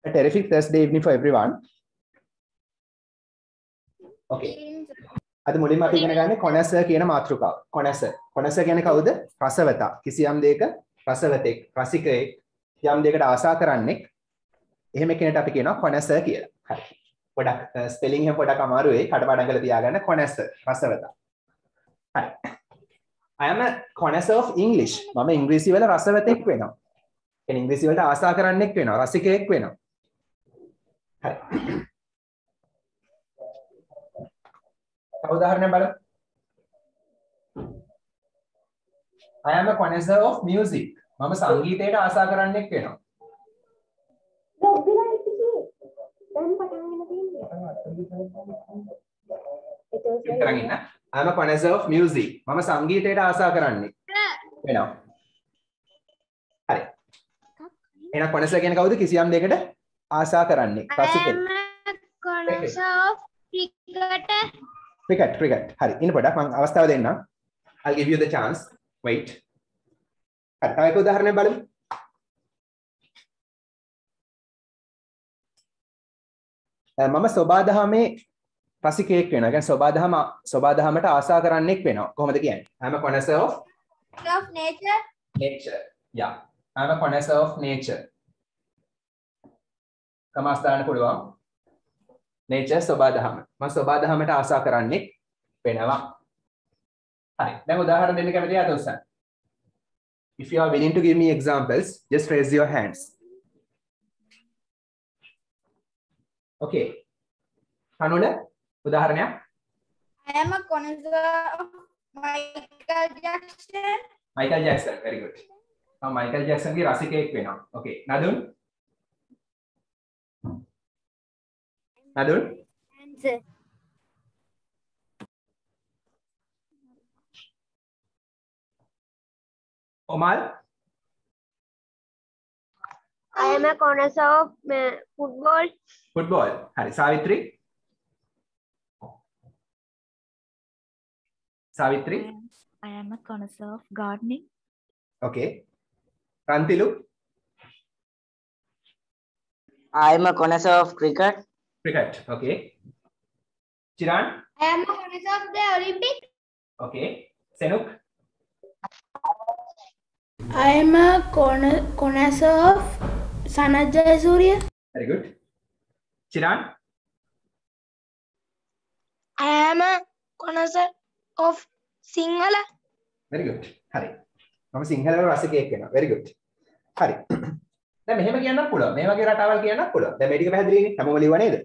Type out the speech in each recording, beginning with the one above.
A terrific Thursday evening for everyone. Okay. අද මුලින්ම අපි ඉගෙන ගන්නේ connoisseur කියන මාතෘකාව. connoisseur. connoisseur කියන්නේ කවුද? රසවතා. කිසියම් දෙයක රසවතෙක්, රසිකයෙක්, යම් දෙයකට ආසා කරන්නෙක්. එහෙම කෙනෙක්ට අපි කියනවා connoisseur කියලා. හරි. පොඩක් ස්පෙලිං එක පොඩක් අමාරු වෙයි. කටපාඩම් කරලා තියාගන්න connoisseur රසවතා. හරි. I am a connoisseur of English. මම ඉංග්‍රීසි වල රසවතෙක් වෙනවා. කියන්නේ ඉංග්‍රීසි වලට ආසා කරන්නෙක් වෙනවා, රසිකයෙක් වෙනවා. හරි. උදාහරණයක් බලමු. I am a connoisseur of music. මම සංගීතයට ආසා කරන්නෙක් වෙනවා. I am a connoisseur of music. මම සංගීතයට ආසා කරන්නෙක් වෙනවා. හරි. එහෙනම් connoisseur කියන්නේ කවුද? කිසියම් දෙයකට ආසා කරන්නේ. රසිකයෙක්. I am a connoisseur of cricket. cricket. හරි. ඉන්න පොඩක් මම අවස්ථාව දෙන්නම්. I'll give you the chance. Wait. හරි. තව එක උදාහරණයක් බලමු. මම සෝබාදහමේ රසිකයෙක් වෙනවා. කියන්නේ සෝබාදහමට ආසා කරන්නෙක් වෙනවා. කොහොමද කියන්නේ? I am a connoisseur of nature. nature. Yeah. I am a connoisseur of nature. කමාස් දාන්න පුළුවන්. nature සෝබාදහම. මම සෝබාදහමට ආසා කරන්නෙක් වෙනවා. හරි. දැන් උදාහරණ දෙන්න කැමතියි අතොස්සන්. If you are willing to give me examples, just raise your hands. Okay. කනුල උදාහරණයක්. I am a connoisseur of Michael Jackson. Michael Jackson, very good. now Michael Jackson ගේ රසිකයෙක් වෙනවා. Okay. Nadun? Nadun? Answer. Omal? I am a connoisseur of football. Football. හරි. සාවිත්‍රි? සාවිත්‍රි? I am a connoisseur of gardening. Okay. රන්තිලු? I am a connoisseur of cricket. Cricket. Okay. Chiran? I am a connoisseur of the Olympics. Okay. Senuk? I am a connoisseur of Sanat Jayasuriya. Very good. Chiran? I am a connoisseur of Sinhala. Very good. හරි. මම සිංහල වල රසිකයෙක් වෙනවා. Very good. හරි. දැන් මෙහෙම කියන්නත් පුළුවන්. මේ වගේ රටාවල් කියන්නත් පුළුවන්. දැන් මේ ටික පැහැදිලිනේ. හැමෝම ලියුවා නේද?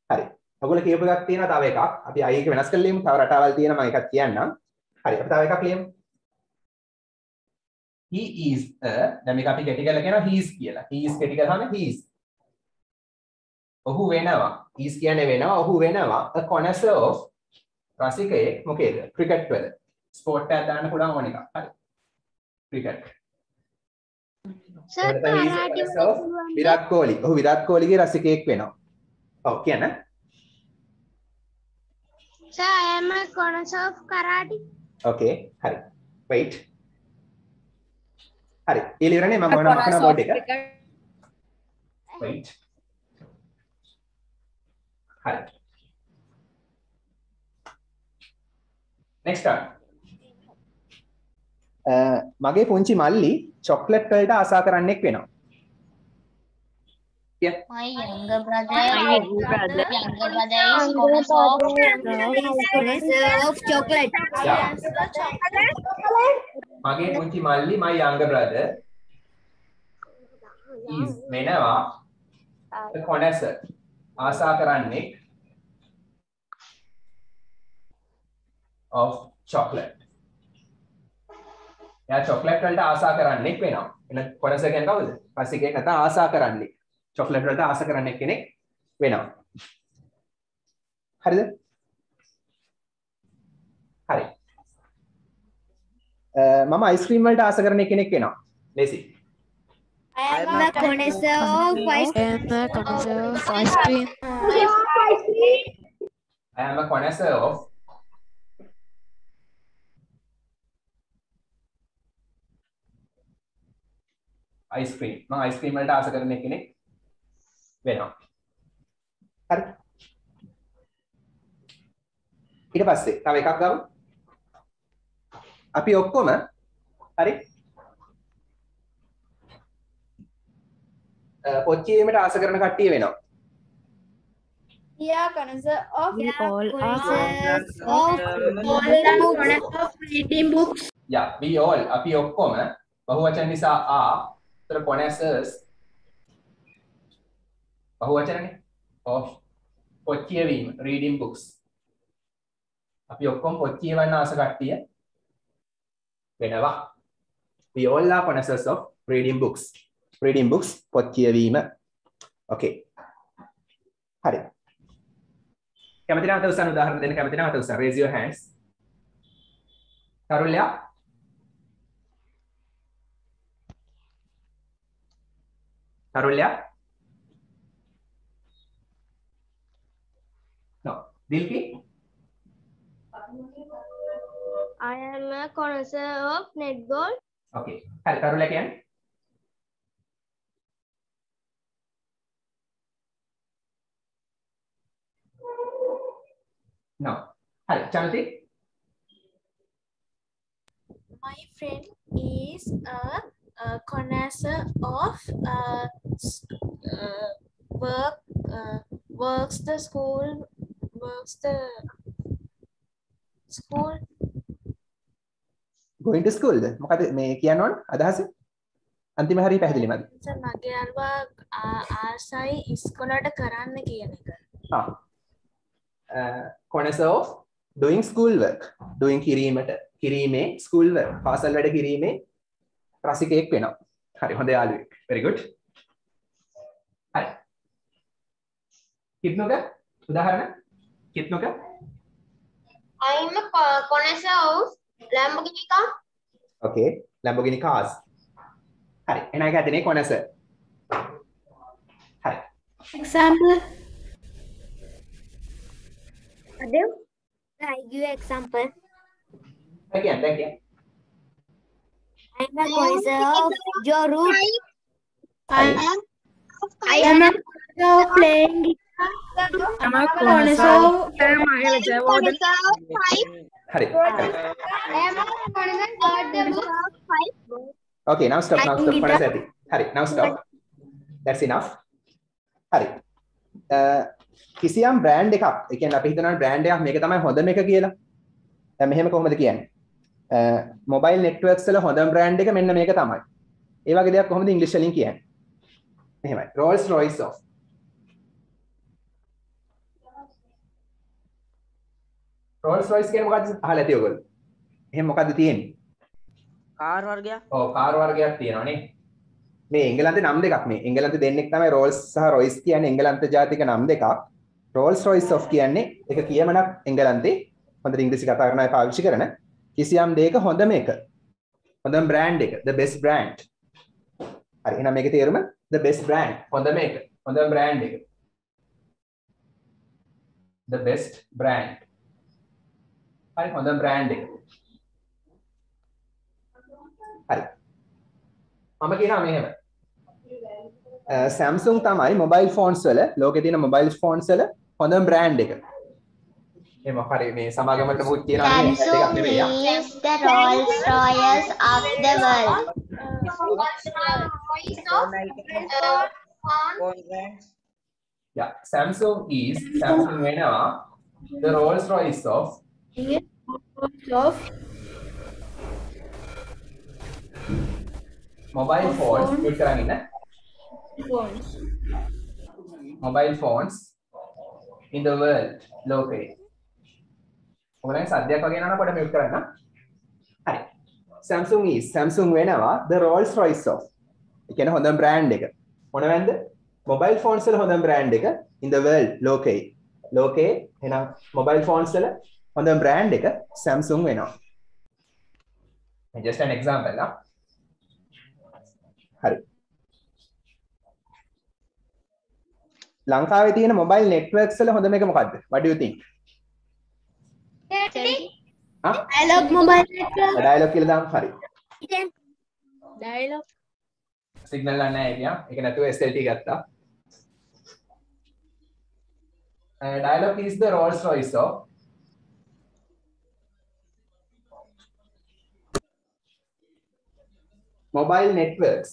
හරි. ඔයගොල්ලෝ කියපු එකක් තියෙනවා තව එකක්. අපි අය එක වෙනස් කරලා ලියමු. තව රටාවල් තියෙනවා මම එකක් කියන්නම්. හරි. අපි තව එකක් ලියමු. He is a දැන් මේක අපි කෙටි කරලා කියනවා he is කියලා. He is කෙටි කරාම he is. ඔහු වෙනවා. he is කියන්නේ වෙනවා. ඔහු වෙනවා. A connoisseur of රසිකයෙක් මොකේද? ක්‍රිකට් වල. ස්පෝර්ට් එකක් දාන්න පුළුවන් ඕන එකක්. හරි. Cricket. Sir, karate Virat Kohli. ඔහු විරාට් කෝලිගේ රසිකයෙක් වෙනවා. ඔව් කියන්න. Sir, I am a connoisseur of karate. Okay. හරි. wait. හරි. ඊළඟනේ මම මොනවා කරන බෝඩ් එක. wait. හරි. next one. මගේ පුංචි මල්ලි චොක්ලට් වලට ආසා කරන්නෙක් වෙනවා. My younger brother. is connoisseur of chocolate. මගේ පුංචි මල්ලි my younger brother is වෙනවා a connoisseur ආසා කරන්නෙක් of chocolate. එයා චොක්ලට් වලට ආසා කරන්නෙක් වෙනවා. එහෙනම් connoisseur කියන්නේ කවුද? රසිකයෙක් නැත්නම් ආසා කරන්නේ. චොක්ලට් වලට ආසා කරන්නෙක් කෙනෙක් වෙනවා. හරිද? හරි. මම අයිස්ක්‍රීම් වලට ආසා කරන කෙනෙක් වෙනවා. ලේසි. I am a connoisseur of ice cream. I am a connoisseur of ice cream මම ice cream වලට ආස කරන කෙනෙක් වෙනවා හරි ඊට පස්සේ තව එකක් ගමු අපි ඔක්කොම හරි පොත් කියවීමට ආස කරන කට්ටිය වෙනවා Yeah, connoisseur of We all are reading books. yeah we all අපි ඔක්කොම බහුවචන නිසා තර connoisseurs බහුවචනනේ of පොත් කියවීම reading books අපි ඔක්කොම පොත් කියවන්න ආස කට්ටිය වෙනවා we all are connoisseurs of reading books පොත් කියවීම okay හරි කැමති නැවත උසන් උදාහරණ දෙන්න කැමති නැවත උසන් raise your hands තරුල්‍යා no dilki I am a connoisseur of netball. okay හරි තරුල්‍යා කියන්නේ no හරි චන්ති My friend is a connoisseur of works the school going to school ද මොකද මේ කියන්න ඕන අදහස අන්තිම හරිය පැහැදිලි මදි මගේ අරවා ආසයි ඉස්කෝලට කරන්න කියන එක connoisseur of doing school work doing කිරීමේ school work පාසල් වැඩ කිරීමේ රසිකයෙක් වෙනවා හරි හොඳ යාළුවෙක් very good හරි කිත්නෝක උදාහරණ කිත්නෝක I am a connoisseur of Lamborghini car. okay Lamborghini cars හරි එහෙනම් ඒක ඇදෙනේ connoisseur හරි Example. Adev, I give example. again I am a connoisseur of your room. I am a connoisseur of playing guitar. I am a connoisseur of හරි I am a connoisseur of okay now stop connoisseur ඇති හරි now stop that's enough හරි කිසියම් brand එකක් ඒ කියන්නේ අපි හිතනවා brand එකක් මේක තමයි හොඳම එක කියලා දැන් මෙහෙම කොහොමද කියන්නේ මොබයිල් නෙට්වර්ක්ස් වල හොඳම බ්‍රෑන්ඩ් එක මෙන්න මේක තමයි ඒ වගේ දෙයක් කොහොමද ඉංග්‍රීසි වලින් කියන්නේ මෙහෙමයි Rolls Royce of Rolls Royce කියන්නේ මොකද්ද අහලා ඇති ඔයගොල්ලෝ එහෙනම් මොකද්ද තියෙන්නේ කාර් වර්ගයක් ඔව් කාර් වර්ගයක් තියෙනවා නේ මේ එංගලන්තේ නම් දෙකක් මේ එංගලන්තේ දෙන්නෙක් තමයි Rolls සහ Royce කියන්නේ එංගලන්ත ජාතික නම් දෙකක් Rolls Royce of කියන්නේ එක කියමනක් එංගලන්තේ හොඳට ඉංග්‍රීසි කතා කරන අය පාවිච්චි කරන කිසියම් දෙයක හොඳම එක හොඳම බ්‍රෑන්ඩ් එක the best brand හරි එහෙනම් මේකේ තේරුම the best brand හොඳම එක හොඳම බ්‍රෑන්ඩ් එක the best brand හරි හොඳම බ්‍රෑන්ඩ් එක හරි මම කියනවා මෙහෙම Samsung තමයි මොබයිල් ෆෝන්ස් වල ලෝකේ තියෙන මොබයිල් ෆෝන්ස් වල හොඳම බ්‍රෑන්ඩ් එක. එහෙම හරි මේ සමාගමකට මුත් කියනවා නේ එකක් නෙවෙයි යා. is the Rolls Royce of the world. Yeah, Samsung වෙනවා the Rolls Royce of mobile phones use කරන් ඉන්න mobile phones in the world ලෝකේ ඔයගොල්ලන් සද්දයක් වගේ යනවා පොඩ මියුට් කරන්න හරි Samsung වෙනවා the Rolls Royce of ඒ කියන්නේ හොඳම බ්‍රෑන්ඩ් එක මොනවද mobile phones වල හොඳම බ්‍රෑන්ඩ් එක in the world ලෝකේ එහෙනම් mobile phones වල හොඳම බ්‍රෑන්ඩ් එක Samsung වෙනවා just an example නා හරි ලංකාවේ තියෙන මොබයිල් නෙට්වර්ක්ස් වල හොඳම එක මොකද්ද what do you think Dialog mobile network. Dialog කියලා දාමු හරි Dialog. සිග්නල් ගන්න නැහැ කියම්. ඒක නැතුව SLT ගත්තා. Dialog is the Rolls Royce of mobile networks.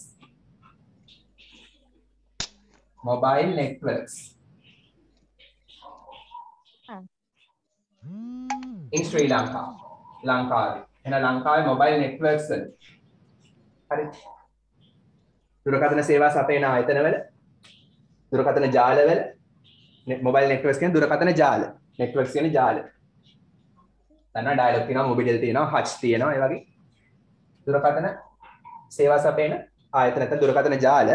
Mobile networks. In Sri Lanka. ලංකාවේ. එහෙනම් ලංකාවේ mobile networks වල. හරි. දුරකථන සේවා සපයන ආයතනවල දුරකථන ජාලවල mobile networks කියන්නේ දුරකථන ජාල. networks කියන්නේ ජාල. දන්නවා dialog තියෙනවා, mobitel තියෙනවා, hutch තියෙනවා, ඒ වගේ දුරකථන සේවා සපයන ආයතන නැත්නම් දුරකථන ජාල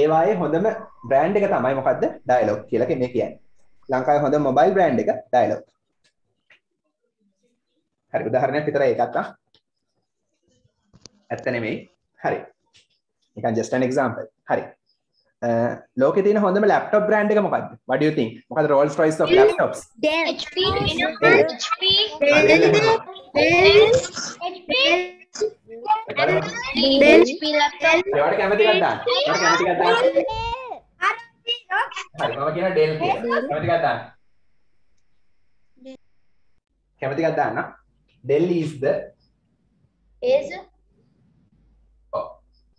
ඒවායේ හොඳම බ්‍රෑන්ඩ් එක තමයි මොකද්ද? dialog කියලා මේ කියන්නේ. ලංකාවේ හොඳම මොබයිල් බ්‍රෑන්ඩ් එක dialog. හරි උදාහරණයක් විතරයි ඒකත් තා. ඇත්ත නෙමෙයි. හරි. නිකන් just an example. හරි. ලෝකේ තියෙන හොඳම laptop brand එක මොකද්ද? What do you think? මොකද්ද Rolls Royce of laptops? Dell. HP. HP laptop. ඒවට කැමති එකක් දාන්න. ඒවට කැමති එකක් දාන්න. හරි මම කියන Dell කියලා. කැමති එකක් දාන්න. කැමති එකක් දාන්න. Dell is the Acer. oh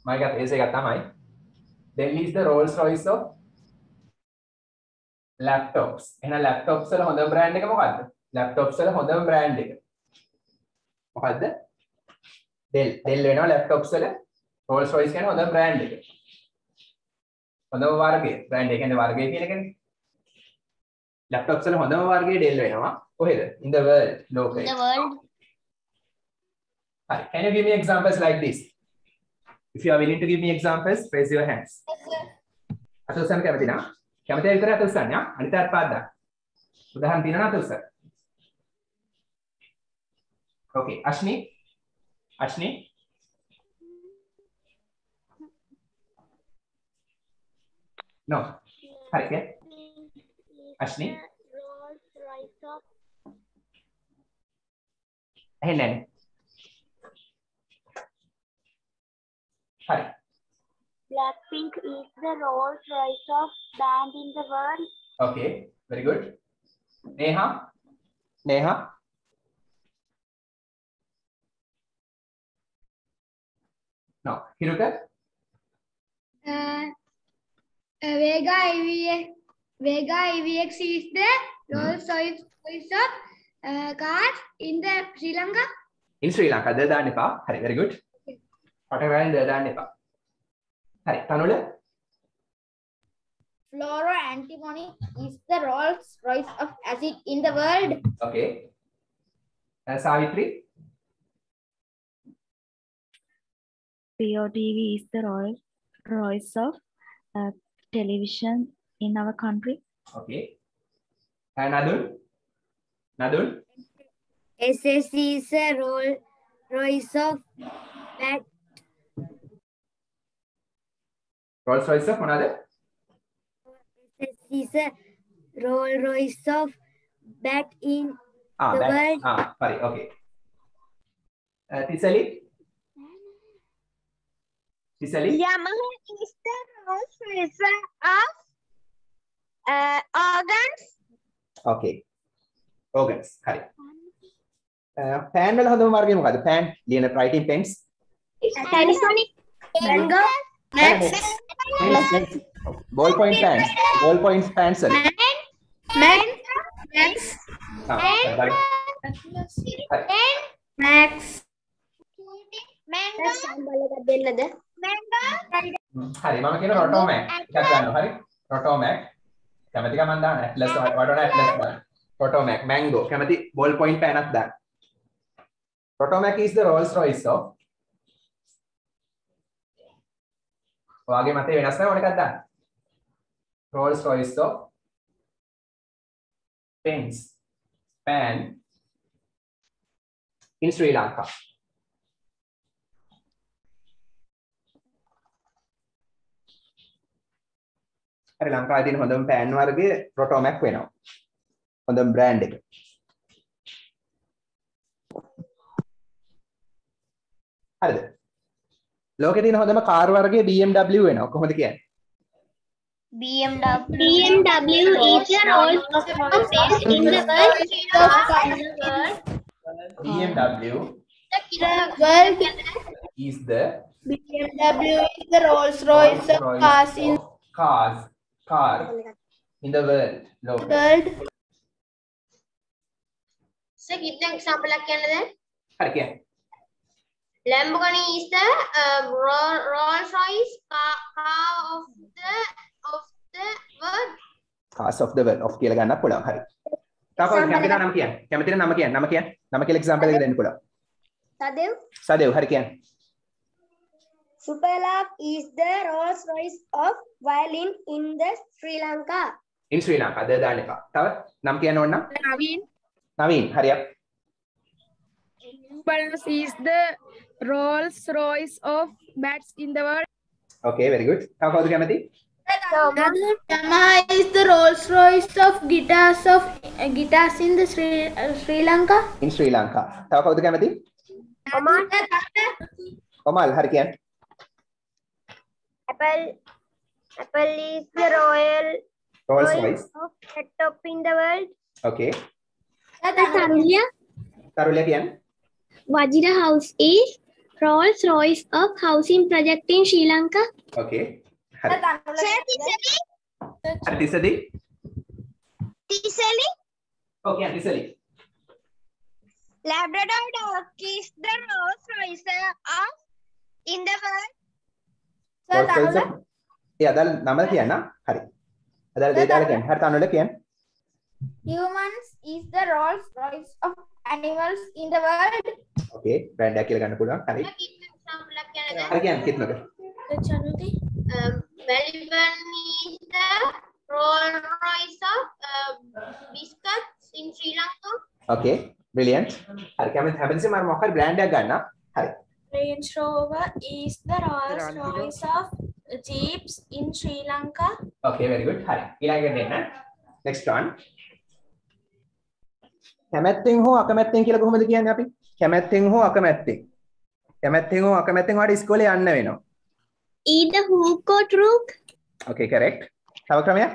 my god Acer එකක් තමයි. Dell is the Rolls Royce of laptops. එහෙනම් laptops වල හොඳම brand එක මොකද්ද? laptops වල හොඳම brand එක. මොකද්ද? Dell. Dell වෙනවා laptops වල Rolls Royce කියන්නේ හොඳම brand එක. හොඳම වර්ගය. brand එක කියන්නේ වර්ගය කියන එකනේ. laptops වල හොඳම වර්ගය Dell වෙනවා. කොහෙද? In the world. ලෝකේ. In the world. Right. Can you give me examples like this? If you are willing to give me examples, raise your hands. අතුස්සන් කැමති නා? කැමති විතර අතුස්සන් යා. අනිත් අයත් පාත් දාන්න. උදාහරණ දිනන අතුස්සන්. Okay, Ashni. Ashni. No. හරි. Ashni. Rolls Royce of ඇහෙන්නේ නැහැ. හරි. Blackpink is the Rolls Royce of band in the world. Okay, very good. Neha. Neha. No. Hiruka. Vega EVX is the Rolls Royce of car in the Sri Lanka. In Sri Lanka. ද දාන්න එපා. හරි, very good. පටවැල් ද දාන්න එපා. හරි, තනුල. Fluoro antimony is the Rolls Royce of acid in the world. Okay. Savitri. POTV is the Royce of television in our country. Okay. And Nadul. Nadul. SS is a Royce of that Rolls Royce of මොනවාද? SS is a Rolls Royce of that in the that. world. Sorry. Okay. Tisali. Tisali. Yamaha is the Rolls Royce of organs. Okay. Organs. හරි. pen වල හොඳම වර්ගය මොකද්ද? pen ලියන writing pens. Panasonic. Mango. Max. Ballpoint pens. Ballpoint pens වල. Max. හරි. Max. Mango. දෙන්නද? Mango. හරි මම කියන Rotomac එකක් ගන්නවා හරි Rotomac කැමති ගමන් දාන්න Atlas වඩන Atlas දාන්න Rotomac Mango කැමති ball point pen එකක් දාන්න Rotomac is the Rolls Royce of ඔයාගේ මතේ වෙනස් නැහැ ඕන එකක් දාන්න Rolls Royce of pens pan in Sri Lanka හරි ලංකාවේ තියෙන හොඳම පෑන් වර්ගය Rotomac වෙනවා. හොඳම බ්‍රෑන්ඩ් එක. හරිද? ලෝකේ තියෙන හොඳම කාර් වර්ගය BMW වෙනවා. කොහොමද කියන්නේ? BMW is the Rolls Royce in the world. BMW is the BMW is the Rolls Royce of cars in car in the world. the world. Sir, give the example again then. හරි කියන්නේ. Lamborghini is the Rolls Royce car of the world. Cars of the world of කියලා ගන්නත් පුළුවන්. හරි. තව කැමති නම කියන්න. කැමති නම කියන්න. නම කියලා එක්සැම්පල් එක දෙන්න පුළුවන්. සදේව් හරි කියන්න. Superlark is the Rolls Royce of violin in the Sri Lanka. In Sri Lanka. ද දාන්න එපා. තව නම කියන්න ඕන නම් නවීන් හරියක්. Balance is the Rolls Royce of bats in the world. Okay, very good. තව කවුද කැමති? Yamaha is the Rolls Royce of guitars in the Sri Lanka. In Sri Lanka. තව කවුද කැමති? කොමල් හරි කියන්න. Apple is the Rolls Royce of laptop in the world. Okay. Tarulya කියන්න. Vajira House is Rolls Royce of housing project in Sri Lanka. Okay. හරි. හරි තිසදී. Okay, තිසලි. Labrador dog is the Rolls Royce of in the world. ඒ අදාළ නම කියන්න. හරි. අදාළ දේ දාලා කියන්න. හරි තනුල කියන්න. Humans is the Rolls Royce of animals in the world. Okay, brand එක කියලා ගන්න පුළුවන්. හරි. Give the example again then. හරි කියන්න කිත්නක. Chanuti. Melbourne is the Rolls Royce of biscuits in Sri Lanka. Okay, brilliant. හරි කැමති හැමතිස්සෙම මම මොකක්ද brand එකක් ගන්න. හරි. Range Rover is the Rolls Royce of jeeps in Sri Lanka. Okay, very good. හරි. ඊළඟට දෙන්න. Next one. කැමැත්තෙන් හෝ අකමැත්තෙන් කියලා කොහොමද කියන්නේ අපි? කැමැත්තෙන් හෝ අකමැත්තෙන්. කැමැත්තෙන් හෝ අකමැත්තෙන් ඔයාලට ඉස්කෝලේ යන්න වෙනවා. Either hook or crook. Okay, correct. තව ක්‍රමයක්?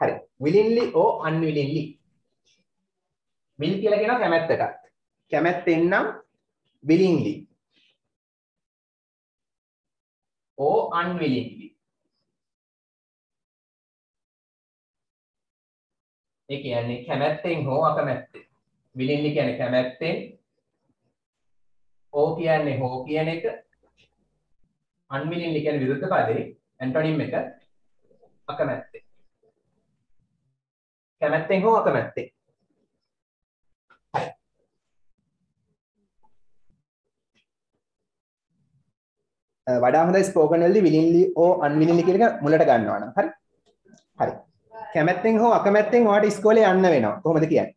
හරි. willingly or unwillingly. will කියලා කියනවා කැමැත්තට. කැමැත්තෙන් නම් willingly or unwillingly. ඒ කියන්නේ කැමැත්තෙන් හෝ අකමැත්තෙන්. willingly කියන්නේ කැමැත්තෙන්, or කියන්නේ හෝ කියන එක, unwillingly කියන්නේ විරුද්ධ පදේ, antonym එක අකමැත්තෙන්. කැමැත්තෙන් හෝ අකමැත්තෙන්. හරි. වඩා හොඳ ස්පෝකන් වලදී willingly or unwillingly කියන එක මුලට ගන්නවා නම් හරි. හරි. කැමැත්තෙන් හෝ අකමැත්තෙන් ඔයාලට ඉස්කෝලේ යන්න වෙනවා. කොහොමද කියන්නේ?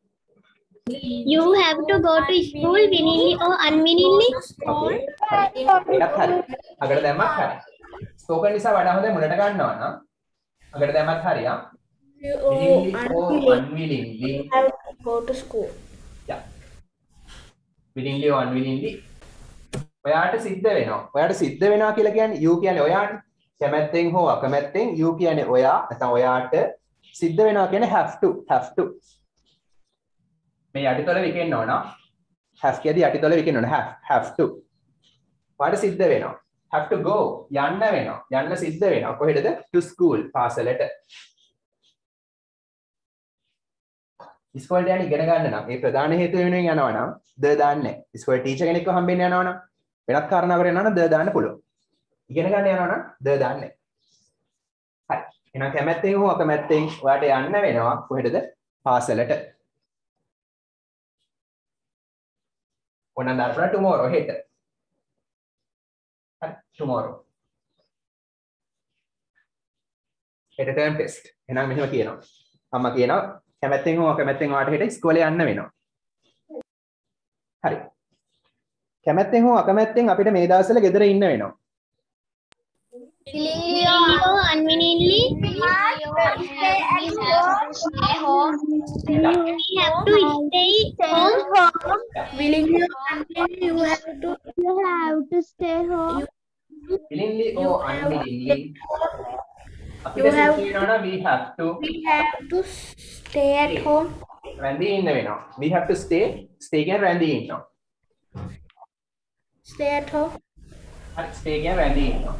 You have to go to school willingly or unwillingly. Okay. ඒකත් හරි. අගට දැම්මත් හරි. ස්පෝකන් නිසා වඩා හොඳ මුලට ගන්නවා නම් අගට දැම්මත් හරියක්. willingly or unwillingly Have to go to school. yeah. willingly or unwillingly ඔයාට සිද්ධ වෙනවා. ඔයාට සිද්ධ වෙනවා කියලා කියන්නේ you කියන්නේ ඔයාට. කැමැත්තෙන් හෝ අකමැත්තෙන් you කියන්නේ ඔයා. නැත්නම් ඔයාට සිද්ධ වෙනවා කියන්නේ have to. මේ යටිතොල විකෙන්න ඕන. have කියදී යටිතොල විකෙන්න ඕන. have to. ඔයාට සිද්ධ වෙනවා. have to go යන්න වෙනවා. යන්න සිද්ධ වෙනවා. කොහෙටද? to school පාසලට. ඉස්කෝලේට යන්න ඉගෙන ගන්න නම් ඒ ප්‍රධාන හේතුව වෙනුවෙන් යනවා නම් ද දාන්නේ. ඉස්කෝලේ ටීචර් කෙනෙක්ව හම්බෙන්න යනවා නම් වෙනත් කාරණාවකට යනවා නම් ද දාන්න පුළුවන්. ඉගෙන ගන්න යනවා නම් ද දාන්නේ. හරි. එහෙනම් කැමැත්තෙන් හෝ අකමැත්තෙන් ඔයාට යන්න වෙනවා කොහෙටද? පාසලට. ඕනනම් දාන්න tomorrow හෙට. හරි tomorrow. හෙට term test. එහෙනම් මෙහෙම කියනවා. අම්මා කියනවා කැමැත්තෙන් හෝ අකමැත්තෙන් ඔයාට හෙට ඉස්කෝලේ යන්න වෙනවා. හරි. කැමැත්තෙන් හෝ අකමැත්තෙන් අපිට මේ දවස්වල ගෙදර ඉන්න වෙනවා. Willingly or unwillingly. We have to stay home willingly or unwillingly you have to stay home. willingly or unwillingly You have we have to stay at home. රැඳී ඉන්න වෙනවා. We have to stay කියන රැඳී ඉන්නවා. Stay at home. හරි stay කියන රැඳී ඉන්නවා.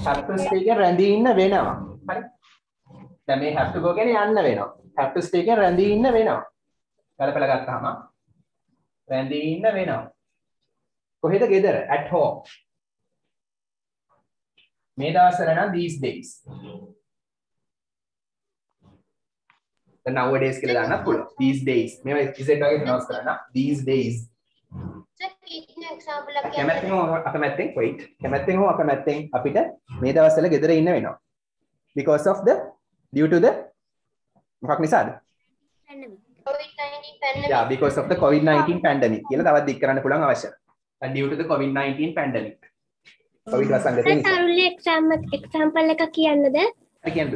have to stay කියන රැඳී ඉන්න වෙනවා. හරි. දැන් මේ have to go කියන්නේ යන්න වෙනවා. have to stay කියන රැඳී ඉන්න වෙනවා. ගලපලා ගත්තාම රැඳී ඉන්න වෙනවා. කොහෙද ගෙදර? at home. මේ දවස්වල නම් these days. The nowadays කියලා දාන්නත් පුළුවන්. These days. මේවා z වගේ pronounce කරන්න. These days. කැමැත්තෙන් හෝ අකමැත්තෙන් wait. කැමැත්තෙන් හෝ අකමැත්තෙන් අපිට මේ දවස්වල ගෙදර ඉන්න වෙනවා. Because of the due to the මොකක් නිසාද? COVID-19 pandemic. Yeah, because of the COVID-19 pandemic. කියලා තවත් දික් කරන්න පුළුවන් අවශ්‍යයි. And due to the COVID-19 pandemic. COVID වසංගතය නිසා. example එකක් කියන්නද? හරි කියන්න.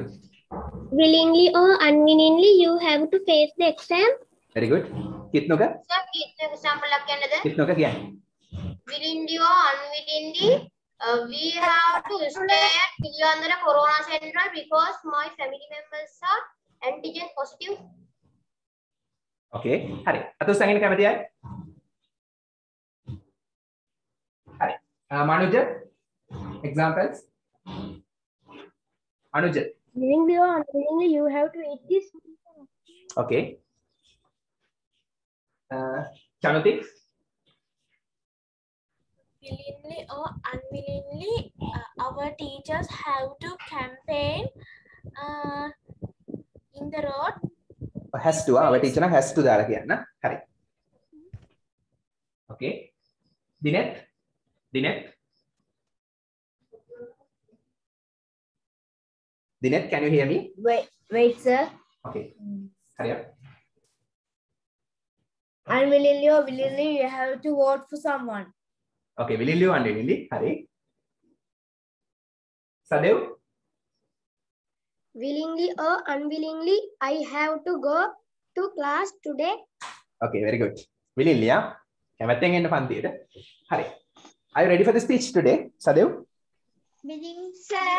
Willingly or unwillingly you have to face the exam. Very good. කිත්නක? Sir, example එකක් කියන්නද? කිත්නක කියන්නේ. Willingly or unwillingly, we have to stay at Piliyandara Corona Central because my family members are antigen positive. Okay. හරි. අත උස්සගෙන කැමති අය? හරි. මනුජ examples. මනුජ. Willingly or unwillingly you have to eat this. Okay. Chanuti. Willingly or unwillingly, our teachers have to campaign in the road. Has to. Our teacher has to දාලා කියන්න. හරි. Okay. Dinet. Dinet, can you hear me? Wait, sir. Okay. Hurry up. Unwillingly or willingly, you have to vote for someone. Okay, willingly or unwillingly. Hurry. Sadev. Willingly or unwillingly I have to go to class today. Okay, very good. Willingly, yeah. කැමැත්තෙන් එන්න පන්තියට. හරි. Are you ready for the speech today, Sadev? Willingly, sir.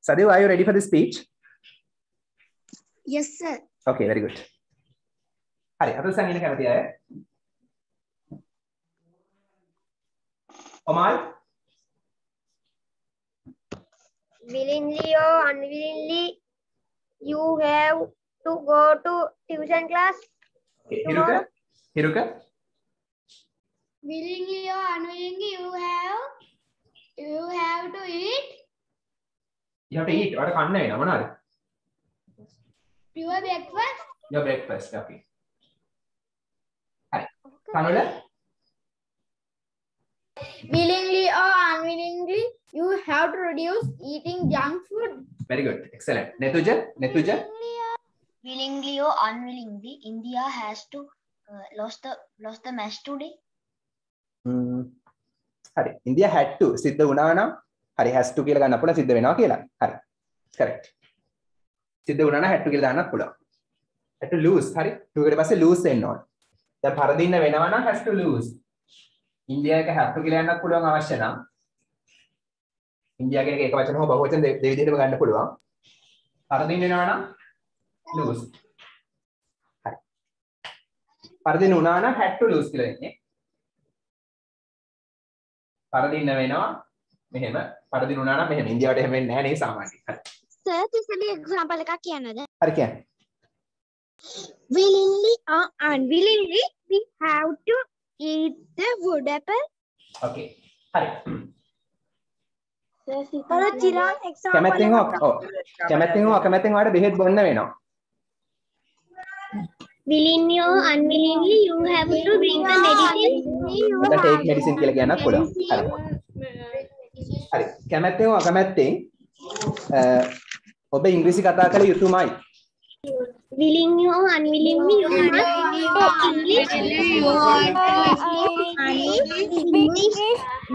Sadev, are you ready for the speech? Yes sir. Okay, very good. හරි. අත උස්සන් ඉන්න කැමති අය? Omal. Willingly or unwillingly you have to go to tuition class. Okay, Hiruka. Willingly or unwillingly, you have to eat You have to eat. ඔයාලට කන්න වෙනවා මොනවද? your breakfast. Your breakfast. Okay. හරි. කනුල. Willingly or unwillingly, you have to reduce eating junk food. Very good. Excellent. Netuja. Willingly or unwillingly, India has to lost the match today. හරි. India had to සිද්ධ වුණා නම් හරි has to කියලා ගන්න පුළුවන් සිද්ධ වෙනවා කියලා. හරි. correct. සිද්ධ වුණා නම් had to කියලා දාන්නත් පුළුවන්. had to lose. හරි. to එකට පස්සේ lose වෙන්න ඕන. දැන් පරදින්න වෙනවා නම් has to lose. India එක have to කියලා යන්නත් පුළුවන් අවශ්‍ය නම්. India කියන එක එක වචන හෝ බහුවචන දෙවිදිහටම ගන්න පුළුවන්. පරදින්න වෙනවා නම් lose. හරි. පරදින්න වුණා නම් had to lose කියලා ඉන්නේ. පරදින්න වෙනවා මෙහෙම පරදින්න වුණා නම් මෙහෙම ඉන්දියාවට එහෙම වෙන්නේ නැහැ නේ සාමාන්‍යයෙන්. හරි. Sir, තිස්සලි example එකක් කියන්නද? හරි කියන්න. Willingly or unwillingly we have to eat the wood apple. Okay. හරි. Para චිරාන් example කැමැත්තෙන් හෝ අකමැත්තෙන් ඔයාලට බෙහෙත් බොන්න වෙනවා. Willingly or unwillingly you have to drink the medicine. ඔයාලට take medicine කියලා කියන්නත් පුළුවන්. හරි. හරි. කැමැත්තෙන් හෝ අකමැත්තෙන් ඔබ ඉංග්‍රීසි කතා කළ යුතුමයි. Willingly or unwillingly you must English.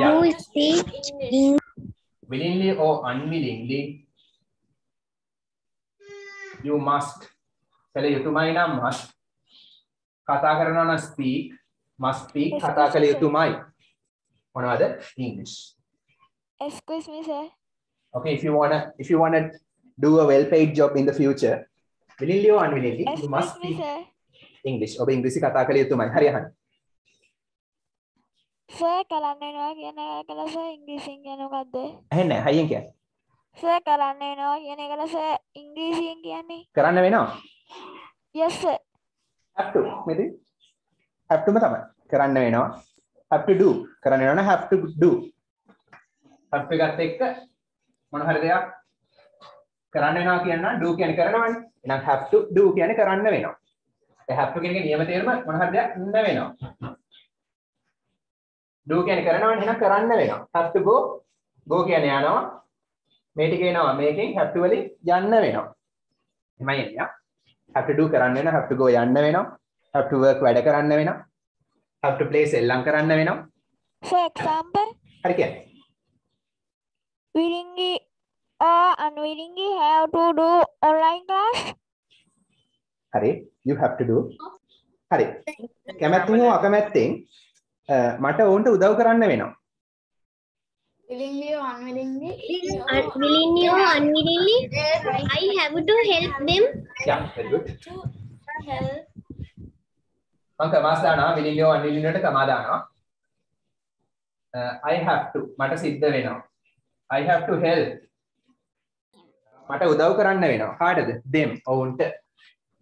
Yeah. You speak English. Willingly or unwillingly you must කළ යුතුමයි නම් must කතා කරනවා නම් speak must speak කතා කළ යුතුමයි. මොනවද? English. Excuse me, sir. Okay, if you wanna do a well-paid job in the future, willingly or unwillingly, you must Excuse me, speak sir. English. ඔබ ඉංග්‍රීසි කතා කළ යුතුමයි. හරි අහන්න. Sir, කරන්න වෙනවා කියන එකල sir ඉංග්‍රීසියෙන් කියන්නේ මොකද්ද? ඇහෙන්නේ නැහැ. හයියෙන් කියන්න. Sir, කරන්න වෙනවා කියන එකල sir ඉංග්‍රීසියෙන් කියන්නේ? කරන්න වෙනවා. Yes, sir. have to මෙතන have to ම තමයි. කරන්න වෙනවා. have to do. කරන්න වෙනවා නම් have to do. have to එකත් එක්ක මොන හරි දෙයක් කරන්න වෙනවා කියනවා do කියන්නේ කරනවනේ. එහෙනම් have to do කියන්නේ කරන්න වෙනවා. ඒ have to කියන එකේ නියම තේරුම මොන හරි දෙයක් ඉන්න වෙනවා. do කියන්නේ කරනවනේ එහෙනම් කරන්න වෙනවා. have to go කියන්නේ යනවා. මේ ටික එනවා මේකෙන් have to වලින් යන්න වෙනවා. එමය එන්නේ. have to do කරන්න වෙනවා. have to go යන්න වෙනවා. have to work වැඩ කරන්න වෙනවා. have to play සෙල්ලම් කරන්න වෙනවා. For example, හරි කියන්නේ. willingly or unwillingly have to do online class. හරි you have to do. හරි. කැමැත්තෙන් හෝ අකමැත්තෙන් මට ඕන්ට උදව් කරන්න වෙනවා. Willingly or unwillingly? Willingly or unwillingly, I have to help them. Yeah, very good. To help. මම කමාස් දානවා willingly or unwillingly වලට කමා දානවා. I have to මට සිද්ධ වෙනවා. I have to help. මට උදව් කරන්න වෙනවා. කාටද? them ඔවුන්ට.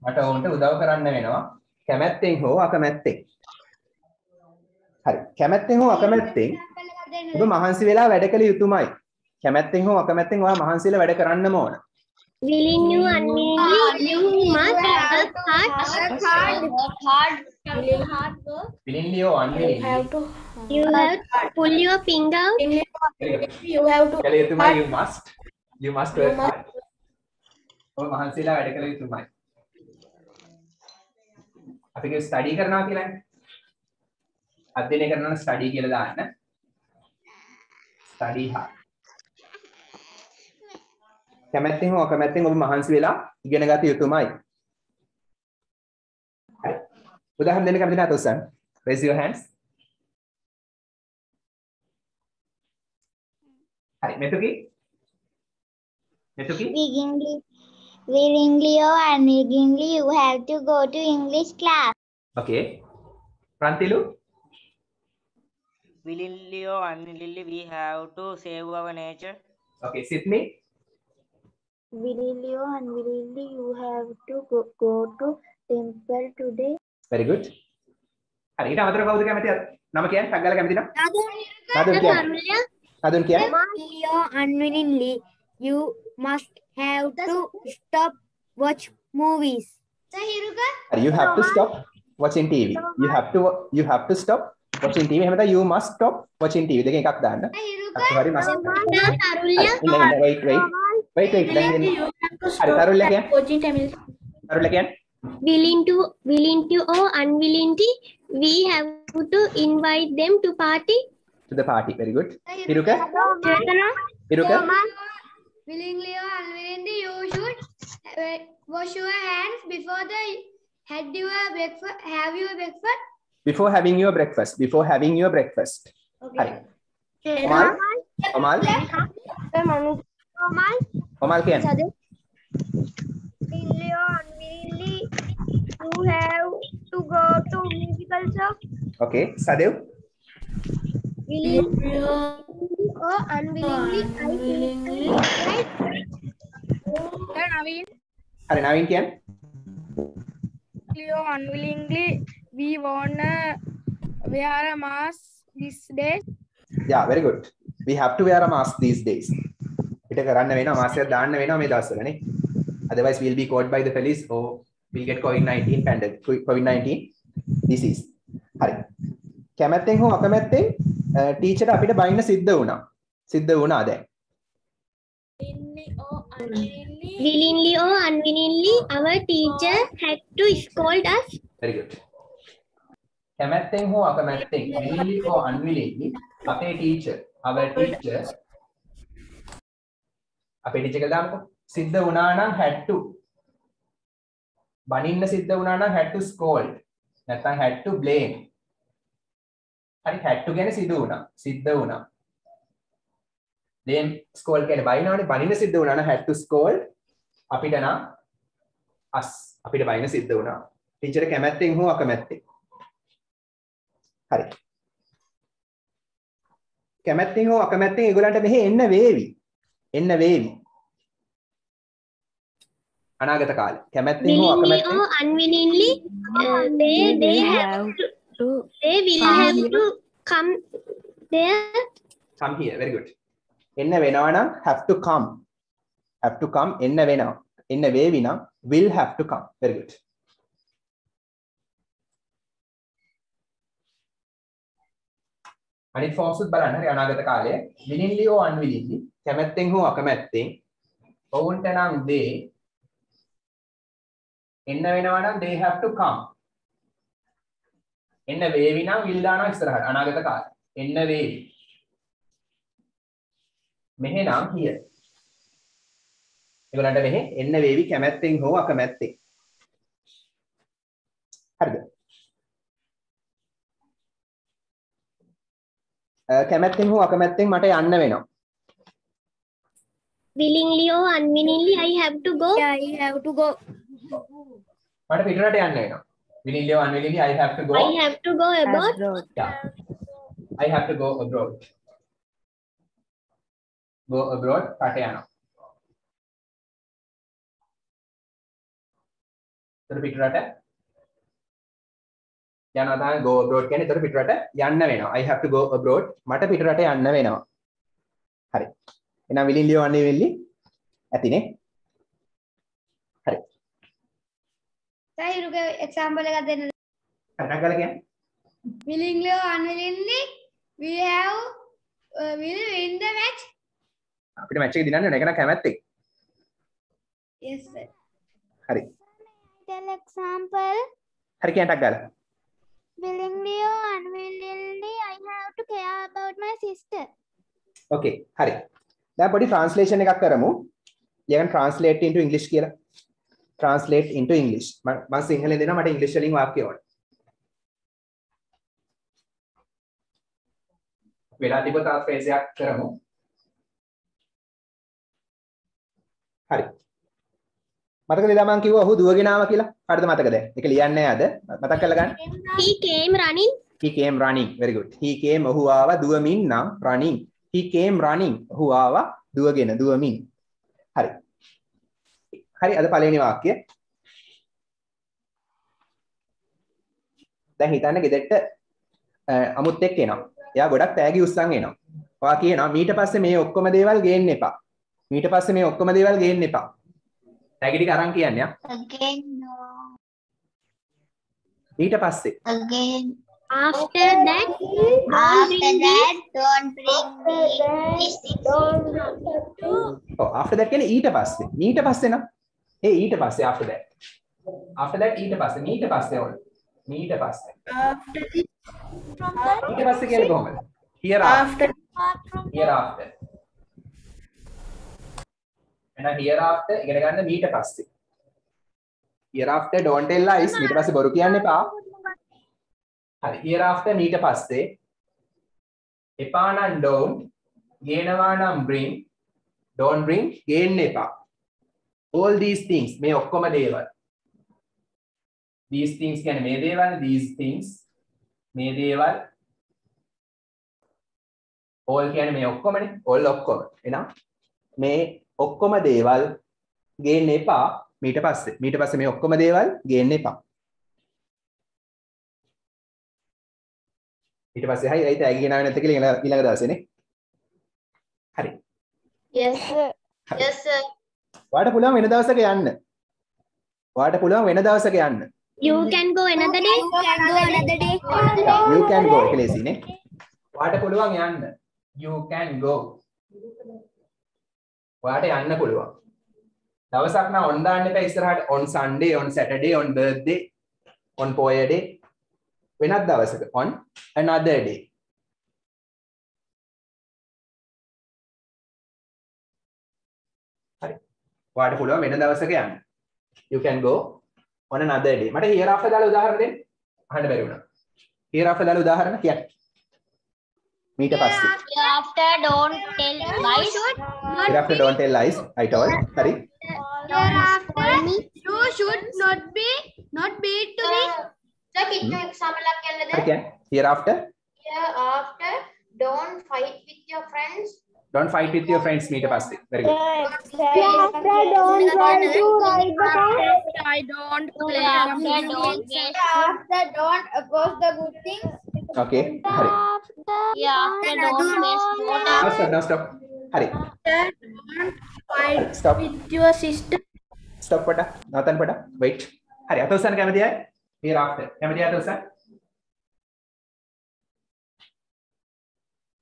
මට ඔවුන්ට උදව් කරන්න වෙනවා. කැමැත්තෙන් හෝ අකමැත්තෙන්. හරි. කැමැත්තෙන් හෝ අකමැත්තෙන් ඔබ මහන්සි වෙලා වැඩ කළ යුතුමයි. කැමැත්තෙන් හෝ අකමැත්තෙන් ඔයා මහන්සි වෙලා වැඩ කරන්නම ඕන. Willingly or unwillingly, you must work hard. willingly or unwillingly You have to pull your finger out. You have to. කළ යුතුමයි you must work hard. ඔබ මහන්සි වෙලා වැඩ කළ යුතුමයි. අපි කිය ස්ටඩි කරනවා කියලානේ. අධ්‍යයනය කරනවා ස්ටඩි කියලා දාන්න. Study hard. කැමැත්තෙන් හෝ අකමැත්තෙන් ඔබ මහන්සි වෙලා ඉගෙන ගත යුතුමයි. හරි. උදාහරණ දෙන්න කැමති නැත උස්සන්න. Raise your hands. හරි මෙතුකි. Willingly or unwillingly, you have to go to English class. Okay. Prantilu. Willingly or unwillingly, we have to save our nature. Okay. Sydney. Willingly or unwillingly, you have to go to temple today. Very good. හරි ඊට අමතරව කවුද කැමති නම කියන්නේ tag ගාලා කැමති නම් නදුන් කියන්නේ නදුන් කියන්නේ Willingly or unwillingly, you must have to stop watch movies. හරි you have to stop watching TV. You have to stop watching TV. එහෙම නැත්නම් you must stop watching TV. දෙකෙන් එකක් දාන්න. හරි must. Wait. දැන් හරි තරුල්‍ය කියන්නේ Watching Tamil. තරුල්‍ය කියන්නේ Willing to or unwillingly, we have to invite them to party. to the party. Very good. Hiruka. Willingly or unwillingly, you should wash your hands before have your breakfast. Before having your breakfast. Hari. Omal කියන්නේ Willingly or unwillingly, you have to go to musical shop. Okay. Sadev. Willingly or unwillingly, හරි නවීන් කියන්නේ Willingly or unwillingly, we wanna wear a mask these days. Yeah, very good. We have to wear a mask these days. පිට කරන්න වෙනවා mask එකක් දාන්න වෙනවා මේ දවස්වලනේ. Otherwise we'll be caught by the police or we'll get COVID-19 disease. හරි. කැමැත්තෙන් හෝ අකමැත්තෙන් ටීචර් අපිට බයින්න සිද්ධ වුණා දැන්. Willingly or unwillingly, our teacher had to scold us. Very good. කැමැත්තෙන් හෝ අකමැත්තෙන් willingly or unwillingly අපේ ටීචර් our teacher අපේ ටීචර් කියලා දාමුකෝ සිද්ධ වුණා නම් had to බනින්න සිද්ධ වුණා නම් had to scold නැත්නම් had to blame හරි had to කියන්නේ සිදු වුණා. සිද්ධ වුණා. then scold කියන්නේ බයිනවනේ. බනින්න සිද්ධ වුණා නම් had to scold. අපිට නම් අපිට බයින සිද්ධ වුණා. ටීචර් කැමැත්තෙන් හෝ අකමැත්තෙන්. හරි. කැමැත්තෙන් හෝ අකමැත්තෙන් ඒගොල්ලන්ට මෙහෙ එන්න වේවි. එන්න වේවි. අනාගත කාලේ කැමැත්තෙන් හෝ අකමැත්තෙන් unwillingly they will have to come there. Come here. Very good. එන්න වෙනවා නම් have to come. Have to come එන්න වෙනවා. එන්න වේවි නම් will have to come. Very good. අනිත් forms උත් බලන්න හරි අනාගත කාලය willingly or unwillingly කැමැත්තෙන් හෝ අකමැත්තෙන් ඔවුන්ට නම් they එන්න වෙනවා නම් they have to come. එන්න වේවි නම් will දානවා ඉස්සරහට අනාගත කාලය. එන්න වේවි. මෙහෙ නම් here. ඒගොල්ලන්ට මෙහෙ එන්න වේවි කැමැත්තෙන් හෝ අකමැත්තෙන්. හරිද? කැමැත්තෙන් හෝ අකමැත්තෙන් මට යන්න වෙනවා. Willingly or unwillingly I have to go. Yeah, I have to go. මට පිටරට යන්න වෙනවා. willingly or unwillingly I have to go. I have to go abroad. Yeah. I have to go abroad. Go abroad රට යනවා. ඒතර පිටරට යනවා තමයි go abroad කියන්නේ. ඒතර පිටරට යන්න වෙනවා. I have to go abroad. මට පිටරට යන්න වෙනවා. හරි. එහෙනම් willingly or unwillingly ඇතිනේ. හරි. සයිරුගේ example එකක් දෙන්න. කතා කරලා කියන්නේ Willingly or unwillingly we will win the match. අපිට මැච් එක දිනන්න ඕන. ඒක නම් කැමැත්තෙන්. Yes sir. හරි. Tell example. හරි කියන්ටක් ගාලා. Willingly or unwillingly, I have to care about my sister. Okay, හරි. දැන් පොඩි translation එකක් කරමු. ඊයන් translate into English කියලා. Translate into English. මම සිංහලෙන් දෙනවා මට ඉංග්‍රීසි වලින් වාක්‍ය ඕන. වෙලා තිබ්බ තා ෆ්‍රේස් එකක් කරමු. හරි. මතකද මම කිව්වා ඔහු දුවගෙන ආවා කියලා? හරිද මතකද? ඒක ලියන්නේ අද. මතක් කරලා ගන්න. He came running. He came running. Very good. He came ඔහු ආවා දුවමින් නම් running. He came running. ඔහු ආවා දුවගෙන දුවමින්. හරි. හරි අද පළවෙනි වාක්‍යය. දැන් හිතන්න ගෙදරට අමුත් එක්ක එනවා. එයා ගොඩක් තෑගි උස්සන් එනවා. ඔයා කියනවා මීට පස්සේ මේ ඔක්කොම දේවල් ගේන්න එපා. මීට පස්සේ මේ ඔක්කොම දේවල් ගේන්න එපා. තෑගි ටික අරන් කියන්නේ. Again no. ඊට පස්සේ. Again. After that don't bring me this. ඔව් after that කියන්නේ ඊට පස්සේ. ඊට පස්සේ නම් ඊට පස්සේ after that. After that ඊට පස්සේ ඊට පස්සේ ඕන. ඊට පස්සේ. After this, From that, ඊට පස්සේ කියන්නේ කොහොමද? Hereafter. Hereafter. එහෙනම් hereafter ඉගෙන ගන්න ඊට පස්සේ. Hereafter don't tell lies. ඊට පස්සේ බොරු කියන්න එපා. හරි. Hereafter ඊට පස්සේ එපා නම් don't, ගේනවා නම් bring, don't bring ගේන්න එපා. All these things මේ ඔක්කොම දේවල්. These things කියන්නේ මේ දේවල්, these things මේ දේවල්. all කියන්නේ මේ ඔක්කොමනේ. all ඔක්කොම. එහෙනම් මේ ඔක්කොම දේවල් ගේන්න එපා ඊට පස්සේ. ඊට පස්සේ මේ ඔක්කොම දේවල් ගේන්න එපා. ඊට පස්සේ හයි ඒ තෑගි ගෙනාවේ නැත්te කියලා ඊළඟ දවසේනේ. හරි. Yes sir. Yes sir. ඔයාලට පුළුවන් වෙන දවසක යන්න. ඔයාලට පුළුවන් වෙන දවසක යන්න. You can go another day. You can go කියලා ඉන්නේ. ඔයාලට පුළුවන් යන්න. You can go. ඔයාලට යන්න පුළුවන්. දවසක් නම් on දාන්න එපා ඉස්සරහට on Sunday, on Saturday, on birthday, on poor day. වෙනත් දවසක on another day. හරි. ඔයාලට පුළුවන් වෙන දවසක යන්න. You can go on another day. මට hereafter දාලා උදාහරණ දෙන්න. අහන්න බැරි වුණා. hereafter දාලා උදාහරණ කියන්න. මීට පස්සේ Hereafter don't tell lies. hereafter don't tell lies I told හරි Hereafter, you should not be to be. Sir, कितना example आप क्या හරි लेते हैं? කියන්නේ hereafter Hereafter don't fight with your friends. don't fight with your friends මීට පස්සේ very good Hereafter, don't try to ride the bus. I don't Hereafter don't waste. Hereafter, don't oppose the good things. okay හරි Hereafter don't waste water. now stop හරි Don't fight stop with your sister. stop පොඩ නවත්තන්න පොඩ wait හරි අත උස්සන්න කැමතියි hereafter කැමතියි අත උස්සන්න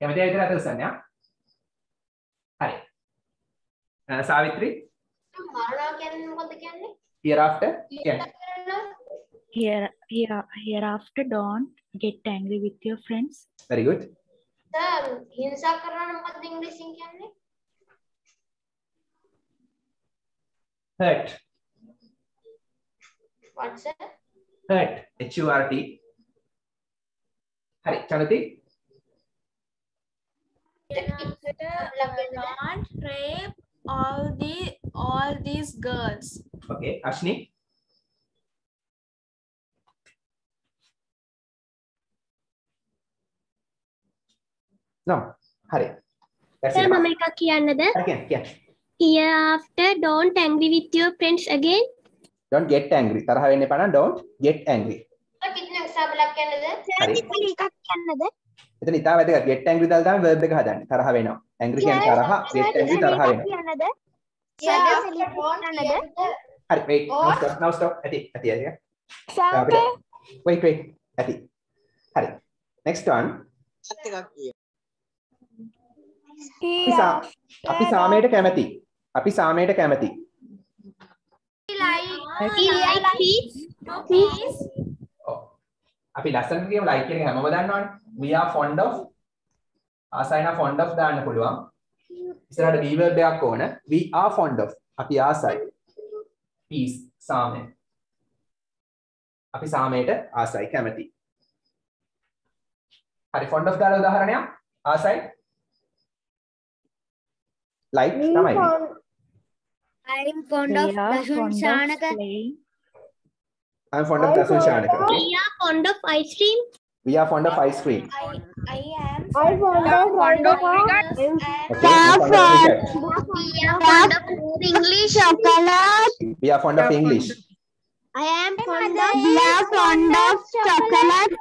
කැමතියි විතර අත උස්සන්න යා හරි සාවිත්‍රි මරණා කියන්නේ මොකද්ද කියන්නේ? hereafter කියන්නේ Hereafter, don't get angry with your friends. very good sir හිංසා කරනවා මොකද්ද ඉංග්‍රීසියෙන් කියන්නේ? hurt What sir? hurt HURT හරි චනති Don't rape all these girls. okay Ashni no හරි that's it මම එකක් කියන්නද? හරි කියන්න Hereafter, don't angry with your friends again. don't get angry තරහ වෙන්න එපා නම් don't get angry සර් कितना example आप क्या लेते हैं? හරි එකක් කියන්නද? එතන ඉතාල වැදගත් get angry දාලා තමයි verb එක හදන්නේ තරහ වෙනවා angry කියන්නේ තරහ get angry තරහ වෙනවා කියන්නද? හරි wait now stop ඇති wait ඇති හරි next one අපි සාමයට කැමති Please. අපි ලස්සනට කියමු like කියන එක හැමෝම දන්නවනේ we are fond of ආසයින fond of දාන්න පුළුවන් ඉස්සරහට be verb එකක් ඕන we are fond of අපි ආසයි peace සාමය අපි සාමයට ආසයි කැමති හරි fond of දාලා උදාහරණයක් ආසයි like තමයි I'm fond of Dasun Shanaka. I'm fond of Dasun Shanaka okay We are fond of ice cream. we are fond of ice cream I am I'm fond of cricket. okay I'm fond of cricket. We are fond of English chocolate. we are fond of English I am fond of. We are fond of chocolate.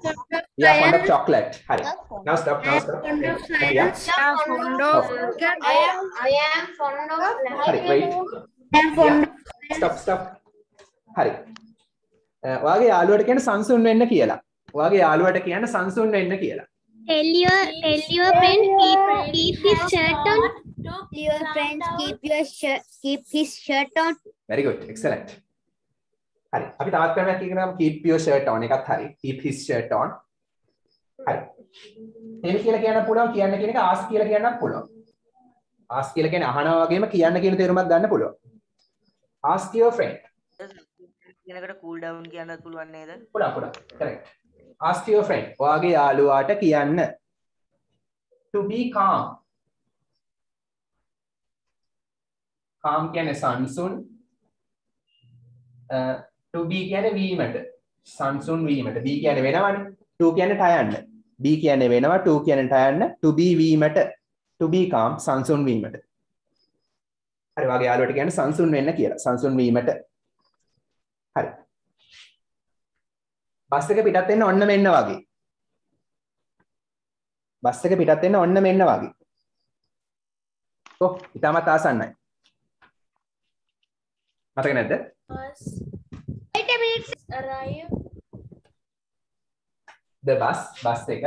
we are fond of chocolate hari now stop yeah Fond of. I am fond of hari wait stop hari ඔයාගේ යාළුවට කියන සංසුන් වෙන්න කියලා ඔයාගේ යාළුවට කියන්න සංසුන් වෙන්න කියලා Tell your friend keep his shirt on. Your friends keep his shirt on. very good excellent hari අපි තවත් ක්‍රමයක් ඉගෙනගමු keep your shirt on එකත් හරි keep his shirt on hari tell කියලා කියන්න පුළුවන් කියන්න කියන එක ask කියලා කියන්නත් පුළුවන් ask කියලා කියන්නේ අහනවා වගේම කියන්න කියන තේරුමක් ගන්න පුළුවන් ask your friend කෙනෙකුට cool down කියන්නත් පුළුවන් නේද? පුළුවන් correct ask your friend ඔයාගේ යාළුවාට කියන්න to be calm calm කියන්නේ සංසුන් to be කියන්නේ වීමට සංසුන් වීමට be කියන්නේ වෙනවනේ to කියන්නේ ටයන්න be කියන්නේ වෙනවා to කියන්නේ ටයන්න to be වීමට to be calm සංසුන් වීමට හරි ඔයාගේ යාළුවාට කියන්න සංසුන් වෙන්න කියලා සංසුන් වීමට හරි බස් එක පිටත් වෙන්න ඔන්න මෙන්න වගේ බස් එක පිටත් වෙන්න ඔන්න මෙන්න වගේ කො ඉතාමත් ආසන්නයි මතක නැද්ද Wait a minute. arrive. the bus එක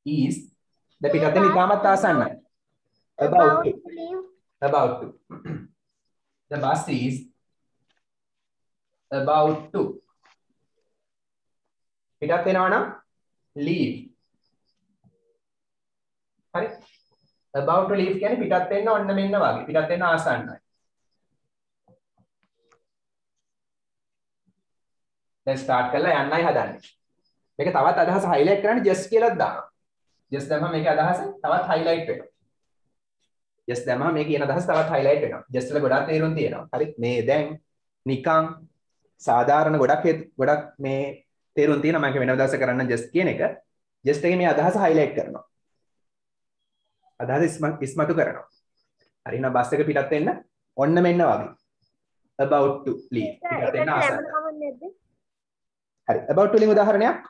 is the පිටත් වෙන්න ඉතාමත් ආසන්නයි about to the bus is about to පිටත් වෙනවා නම් leave හරි about to leave කියන්නේ පිටත් වෙන්න ඔන්න මෙන්න වගේ පිටත් වෙන්න ආසන්නයි දැන් start කරලා යන්නයි හදන්නේ මේක තවත් අදහස highlight කරන්න just කියලාත් දානවා just දැම්මම මේකේ අදහස තවත් highlight වෙනවා. just දැම්මම මේ කියන අදහස තවත් highlight වෙනවා. just වල ගොඩක් තේරුම් තියෙනවා. හරි මේ දැන් නිකන් සාධාරණ ගොඩක් මේ තේරුම් තියෙනවා. මම වෙනම දවසක කරන්න just කියන එක. just එකේ මේ අදහස highlight කරනවා. අදහස ඉස්මතු කරනවා. හරි එහෙනම් බස් එක පිටත් වෙන්න ඔන්න මෙන්න වගේ. about to leave. පිටත් වෙන්න ආසන්න. හරි about to leave උදාහරණයක්.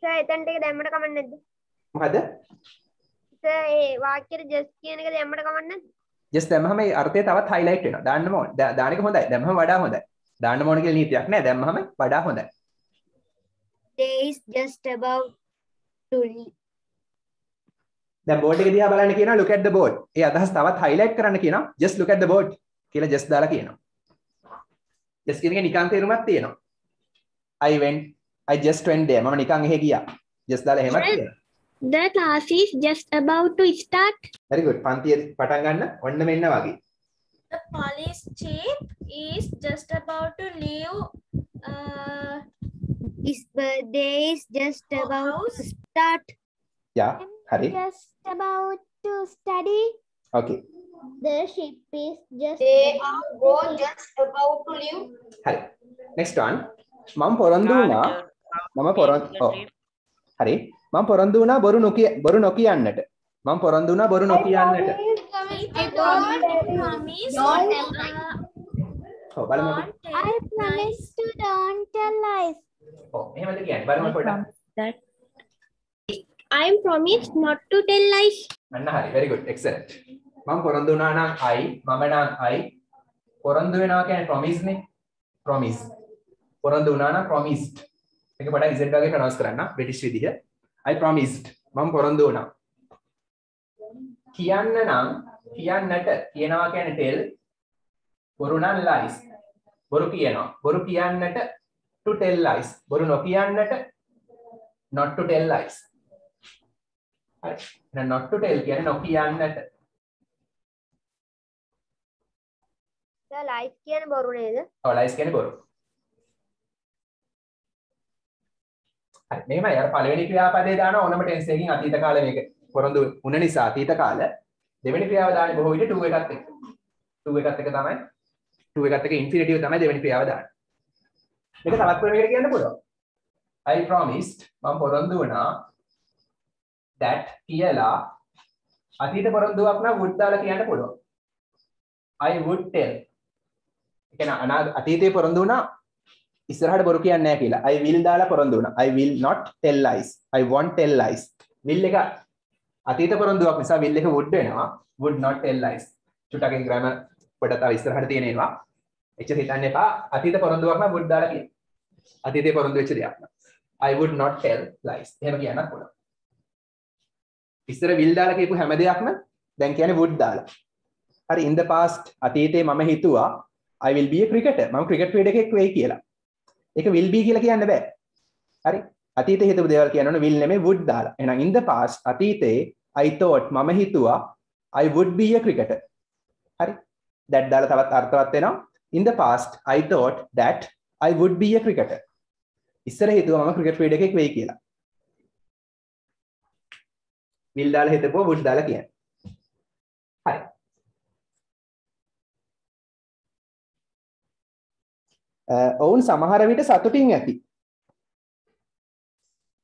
සර් එතනට එක දැම්මට කමක් නැද්ද? මොකද? සර් ඒ වාක්‍යෙට just කියන එක දැම්මට කමක් නැද්ද? just දැම්මම මේ අර්ථය තවත් highlight වෙනවා. දාන්නම ඕන. දාන එක හොඳයි. දැම්මම වඩා හොඳයි. දාන්න ඕන කියලා නීතියක් නෑ. දැම්මම වඩා හොඳයි. They is just about to leave. දැන් බෝඩ් එක දිහා බලන්න කියනවා look at the board. ඒ අදහස් තවත් highlight කරන්න කියනවා just look at the board කියලා just දාලා කියනවා. just කියන එක නිකන් තේරුමක් තියෙනවා. I just went there. මම නිකන් එහෙ ගියා. just දාලා එහෙමත් කියනවා. The class is just about to start. very good. පන්තිය පටන් ගන්න ඔන්න මෙන්න වගේ. The police chief is just about to leave. His birthday is just about to start. yeah hari Just about to study. okay The ship is just They are both just about to leave. hari next one මම පොරොන්දු වුණා මම පොරොන්දු හරි මම පොරොන්දු වුණා බොරු නොකියන්නට මම පොරොන්දු වුණා බොරු නොකියන්නට ඔව් බලමු I promise to don't tell lies. ඔව් එහෙමද කියන්නේ බලමු පොඩ්ඩක් That I promise not to tell lies. අන්න හරි very good excellent මම පොරොන්දු වුණා නම් මම නම් පොරොන්දු වෙනවා කියන්නේ promise නේ promise පොරොන්දු වුණා නම් promised මේක පොඩ්ඩක් z වගේ ප්‍රොනවුන්ස් කරන්න බ්‍රිටිෂ් විදිහ I promised මම පොරොන්දු වුණා කියන්න නම් කියන්නට කියනවා කියන්නේ tell බොරු නම් lies බොරු කියනවා බොරු කියන්නට to tell lies බොරු නොකියන්නට not to tell lies හරි එහෙනම් not to tell කියන්නේ නොකියන්නට සර් lies කියන්නේ බොරු නේද? ඔව් lies කියන්නේ බොරු හරි මෙහෙමයි අර පළවෙනි ක්‍රියාපදේ දාන ඕනම ටෙන්ස් එකකින් අතීත කාලේ මේක පොරොන්දු වුණ නිසා අතීත කාල දෙවෙනි ක්‍රියාව දාන්නේ බොහෝ විට to එකත් එක්ක to එකත් එක්ක තමයි to එකත් එක්ක ඉන්ෆිනිටිව් තමයි දෙවෙනි ක්‍රියාව දාන්නේ මේක තවත් ක්‍රමයකට කියන්න පුළුවන් I promised මම පොරොන්දු වුණා that කියලා අතීත පොරොන්දුවක් නම් would දාලා කියන්න පුළුවන් I would tell ඒ කියන්නේ අතීතේ පොරොන්දු වුණා ඉස්සරහට බොරු කියන්නේ නැහැ කියලා I will දාලා පොරොන්දු වුණා I will not tell lies I won't tell lies will එක අතීත පොරොන්දුවක් නිසා will එක would වෙනවා would not tell lies චුට්ටකින් grammar පොඩක් තව ඉස්සරහට තියෙන ඒවා එච්චර හිතන්න එපා අතීත පොරොන්දුවක් නම් would දාලා කියන්න අතීතේ පොරොන්දු වෙච්ච දෙයක් නම් I would not tell lies එහෙම කියන්නත් පුළුවන් ඉස්සර will දාලා කියපු හැම දෙයක්ම දැන් කියන්නේ would දාලා හරි in the past අතීතේ මම හිතුවා I will be a cricketer මම cricket ක්‍රීඩකයෙක් වෙයි කියලා ඒක will be කියලා කියන්න බෑ හරි අතීතේ හිතපු දේවල් කියනවනේ will නෙමෙයි would දාලා එහෙනම් in the past අතීතේ I thought මම හිතුවා I would be a cricketer හරි that දාලා තවත් අර්ථවත් වෙනවා in the past I thought that I would be a cricketer ඉස්සර හිතුවා මම ක්‍රිකට් ක්‍රීඩකයෙක් වෙයි කියලා will දාලා හිතපුවා would දාලා කියන්නේ හරි ඔවුන් සමහර විට සතුටින් ඇති.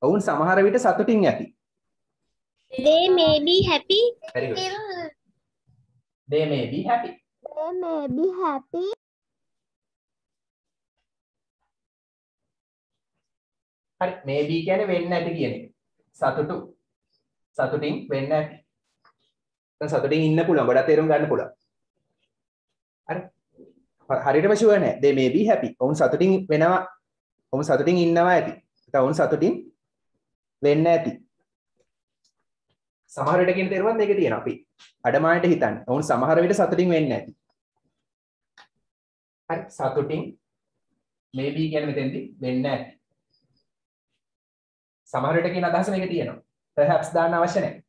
ඔවුන් සමහර විට සතුටින් ඇති. They may be happy. Very good. They may be happy. They may be happy. හරි maybe කියන්නේ වෙන්න ඇති කියන එක. සතුටින් වෙන්න ඇති. දැන් සතුටින් ඉන්න පුළුවන්. ගොඩක් තේරුම් ගන්න පුළුවන්. හරි හරියටම ෂුවර් නෑ they may be happy ඔවුන් සතුටින් වෙනවා ඔවුන් සතුටින් ඉන්නවා ඇති ඒත් ඔවුන් සතුටින් වෙන්න ඇති සමහර විට කියන තේරුමත් මේකේ තියෙනවා අපි අඩමාණයට හිතන්න ඔවුන් සමහර විට සතුටින් වෙන්න ඇති හරි සතුටින් maybe කියන්නේ මෙතෙන්දී වෙන්න ඇති සමහර විට කියන අදහස මේකේ තියෙනවා perhaps දාන්න අවශ්‍ය නැහැ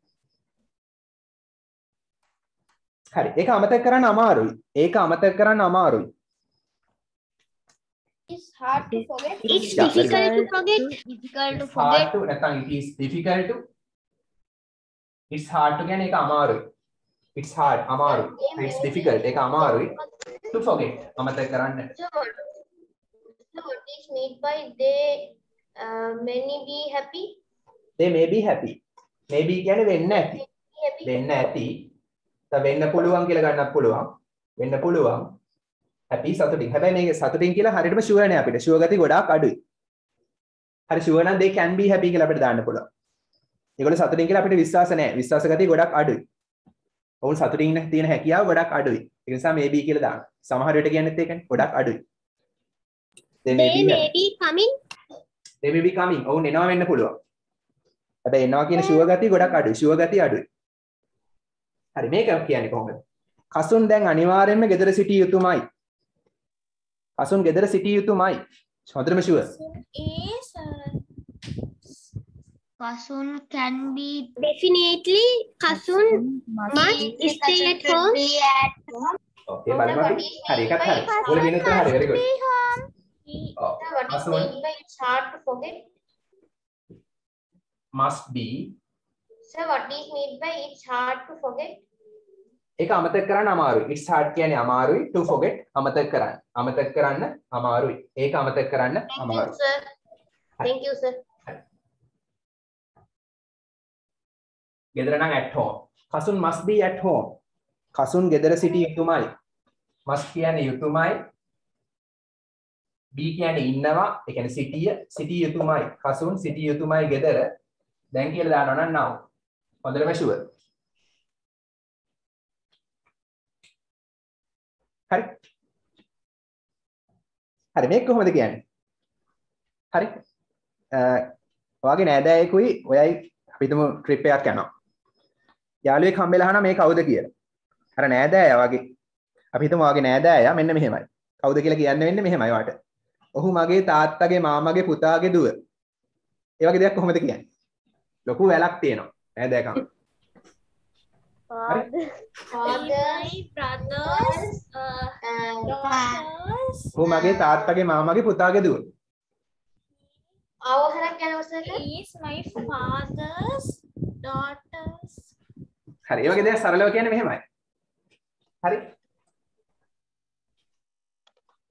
හරි ඒක අමතක කරන්න අමාරුයි It's hard to forget. It's difficult to forget. Difficult to hard forget. to නැත්නම් it is difficult to it's hard to කියන්නේ ඒක අමාරුයි. It's hard අමාරුයි. It's difficult ඒක අමාරුයි. To forget අමතක කරන්නට. So what is meant by they many be happy? They may be happy. Maybe කියන්නේ වෙන්න ඇති. වෙන්න ඇති. වෙන්න පුළුවන් කියලා ගන්නත් පුළුවන්. වෙන්න පුළුවන්. happy සතුටින්. හැබැයි මේක සතුටින් කියලා හරියටම sure නෑ අපිට. sure ගතිය ගොඩාක් අඩුයි. හරි sure නම් they can be happy කියලා අපිට දාන්න පුළුවන්. ඒගොල්ලෝ සතුටින් කියලා අපිට විශ්වාස නෑ. විශ්වාස ගතිය ගොඩක් අඩුයි. ඔවුන් සතුටින් තියෙන හැකියාව ගොඩක් අඩුයි. ඒ නිසා maybe කියලා දාන්න. සමහර විට කියන්නේත් ඒකනේ. ගොඩක් අඩුයි. They may be coming. They may be coming. ඔවුන් එනවා වෙන්න පුළුවන්. හැබැයි එනවා කියන sure ගතිය ගොඩක් අඩුයි. sure ගතිය අඩුයි. හරි මේක කියන්නේ කොහොමද? කසුන් දැන් අනිවාර්යයෙන්ම ගෙදර සිටිය යුතුමයි. කසුන් ගෙදර සිටිය යුතුමයි. හොඳටම sure. Is Kasun can be definitely. Kasun must stay at home. Okay, බලමු අපි. හරි එකක් හරි. ඔයාලා වෙන උත්තර හරි. very good. What is meant by it's hard to forget? Must be. Sir, what is meant by it's hard to forget? ඒක අමතක කරන්න අමාරුයි. It's hard කියන්නේ අමාරුයි. To forget අමතක කරන්න. අමතක කරන්න අමාරුයි. ඒක අමතක කරන්න අමාරුයි. Sir. Thank you, sir. ගෙදර නම් at home. Kasun must be at home. Kasun ගෙදර සිටිය යුතුමයි. must කියන්නේ යුතුමයි. be කියන්නේ ඉන්නවා. ඒ කියන්නේ සිටිය යුතුමයි. කසුන් සිටිය යුතුමයි ගෙදර. දැන් කියලා දානවා නම් now. හොඳටම sure. හරි. හරි මේක කොහොමද කියන්නේ? හරි. ඔයාගේ නෑදෑයෙකුයි ඔයයි අපි හිතමු ට්‍රිප් එකක් යනවා. යාළුවෙක් හම්බෙලා අහනවා මේ කවුද කියලා. අර නෑදෑයා වගේ අපි හිතමු ඔයාගේ නෑදෑයා මෙන්න මෙහෙමයි. කවුද කියලා කියන්න වෙන්නේ මෙහෙමයි වාට. ඔහු මගේ තාත්තගේ මාමගේ පුතාගේ දුව. ඒ වගේ දෙයක් කොහොමද කියන්නේ? ලොකු වැලක් තියෙනවා නෑදෑකම. father, brothers, daughters. ඔහු මගේ තාත්තගේ මාමගේ පුතාගේ දුව. අවසරක් යනවා sir. Is my father's daughters. හරි ඒ වගේ දෙයක් සරලව කියන්නේ මෙහෙමයි. හරි.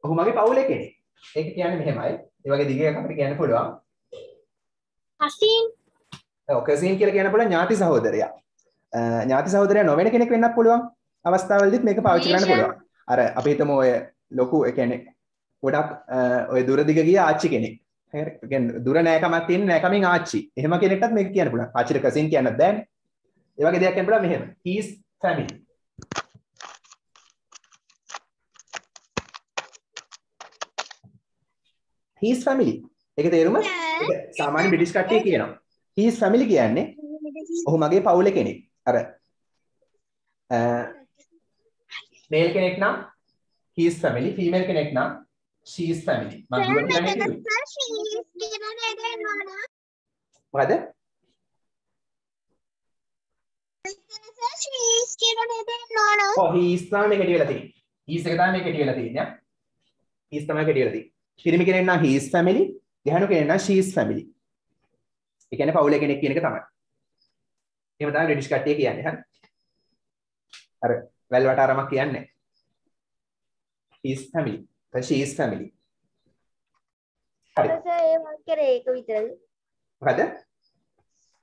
ඔහු මගේ පවුලේ කෙනෙක්. ඒක කියන්නේ මෙහෙමයි. ඒ වගේ දිගයක් අපිට කියන්න පුළුවන්. Cousin. ඔව් කසින් කියලා කියන්න පුළුවන් ඥාති සහෝදරයා. ඥාති සහෝදරයා නොවන කෙනෙක් වෙන්නත් පුළුවන්. අවස්ථාවලදීත් මේක පාවිච්චි කරන්න පුළුවන්. අර අපි හිතමු ඔය ලොකු ඒ කියන්නේ ගොඩක් ඔය දුර දිග ගිය ආච්චි කෙනෙක්. හරි. ඒ කියන්නේ දුර නෑකමක් තියෙන නෑකමින් ආච්චි. එහෙම කෙනෙක්ටත් මේක කියන්න පුළුවන්. ආච්චිට කසින් කියන්නත් බෑනේ. ඒ වගේ දෙයක් කියන්න පුළුවන් මෙහෙම. His family. His family. ඒක තේරුම? ඒක සාමාන්‍ය බ්‍රිටිෂ් කට්ටිය කියනවා. His family කියන්නේ ඔහු මගේ පවුලේ කෙනෙක්. අර මේල් කෙනෙක් නම් his family, female කෙනෙක් නම් she's family. මම කියන්නේ මොකද? Oh, he is තමයි මේක ටිකලා තියෙන්නේ. He is එක තමයි මේක ටිකලා තියෙන්නේ. He is තමයි ටිකලා තියෙන්නේ. පිරිමි කෙනෙක් නම් his family, ගැහණු කෙනෙක් නම් she's family. ඒ කියන්නේ පවුලේ කෙනෙක් කියන එක තමයි. එහෙම තමයි බ්‍රිටිෂ් කට්ටිය කියන්නේ. හරි. අර වැල් වටාරමක් කියන්නේ. his family. she's family. හරි. සර් ඒ වාක්‍යෙ ඒක විතරද? මොකද?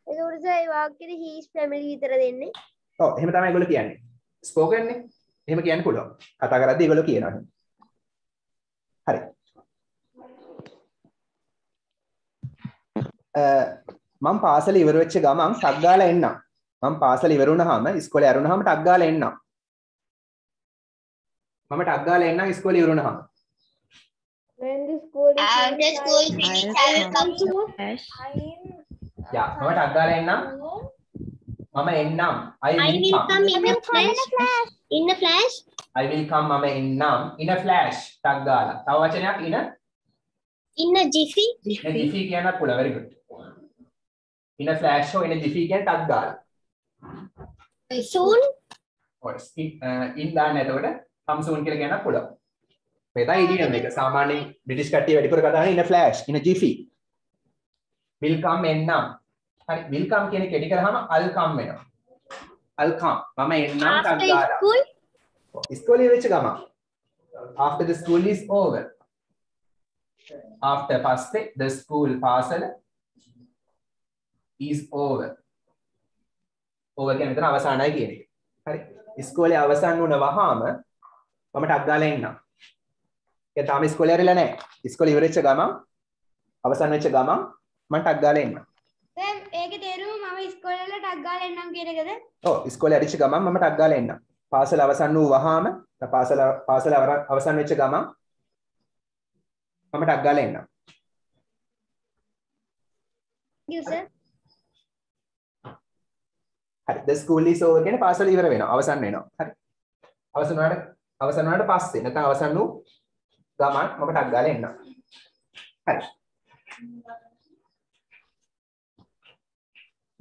ඒකෝට සර් ඒ වාක්‍යෙ his family විතර දෙන්නේ. ඔව් එහෙම තමයි ඒගොල්ලෝ කියන්නේ. ස්පෝකන් නේ. එහෙම කියන්න පුළුවන්. කතා කරද්දී ඒගොල්ලෝ කියනවා. හරි. මම පාසල ඉවර වෙච්ච ගමන් ටක් ගාලා එන්නම්. මම පාසල ඉවර වුණාම ඉස්කෝලේ අරුණාම ටක් ගාලා එන්නම්. මම ටක් ගාලා එන්නම් ඉස්කෝලේ ඉවර වුණාම. When the school is After school finish, I will come to යා මම ටක් ගාලා එන්නම්. මම එන්නම්. I will come in a flash. In a flash. I will come මම එන්නම් in a flash ටක් ගාලා. තව වචනයක් In a jiffy. in a jiffy කියන්නත් පුළුවන්. very good. in a flash or in a jiffy කියන ටක් ගාලා. Soon. in දාන්න එතකොට come soon කියලා කියන්නත් පුළුවන්. මේ තමයි ඉඩියම් එක. සාමාන්‍යයෙන් බ්‍රිටිෂ් කට්ටිය වැඩිපුර කතා කරන්නේ in a flash, in a jiffy. will come එන්නම්. හරි will come කියන එක කෙටි කරාම I'll come වෙනවා. I'll come. මම එන්නම් After ටක් ගාලා. school? ඉස්කෝලේ වෙච්ච ගමන්. After the school is over. After පස්සේ the school පාසල is over. over කියන්නේ මෙතන අවසానයි කියන එක. හරි. ඉස්කෝලේ අවසන් වුණ වහාම මම ටක් ගාලා එන්නම්. ඒ තාම ඉස්කෝලේ ඇරිලා නැහැ. ඉස්කෝලේ ඉවරෙච්ච ගමන් අවසන් වෙච්ච ගමන් මම ටක් ගාලා එන්නම්. දැන් ඒකේ තේරුම මම ඉස්කෝලේ වල ටක් ගාලා එන්නම් කියන එකද? ඔව් ඉස්කෝලේ ඇරිච්ච ගමන් මම ටක් ගාලා එන්නම්. පාසල අවසන් වූ වහාම පාසල අවසන් වෙච්ච ගමන් මම ටක් ගාලා එන්නම්. You sir. හරි. The school is over කියන්නේ පාසල ඉවර වෙනවා. අවසන් වෙනවා. හරි. අවසන් වුණාට පස්සේ නැත්නම් අවසන් වූ ගමන් මම ටක් ගාලා එන්නම්. හරි.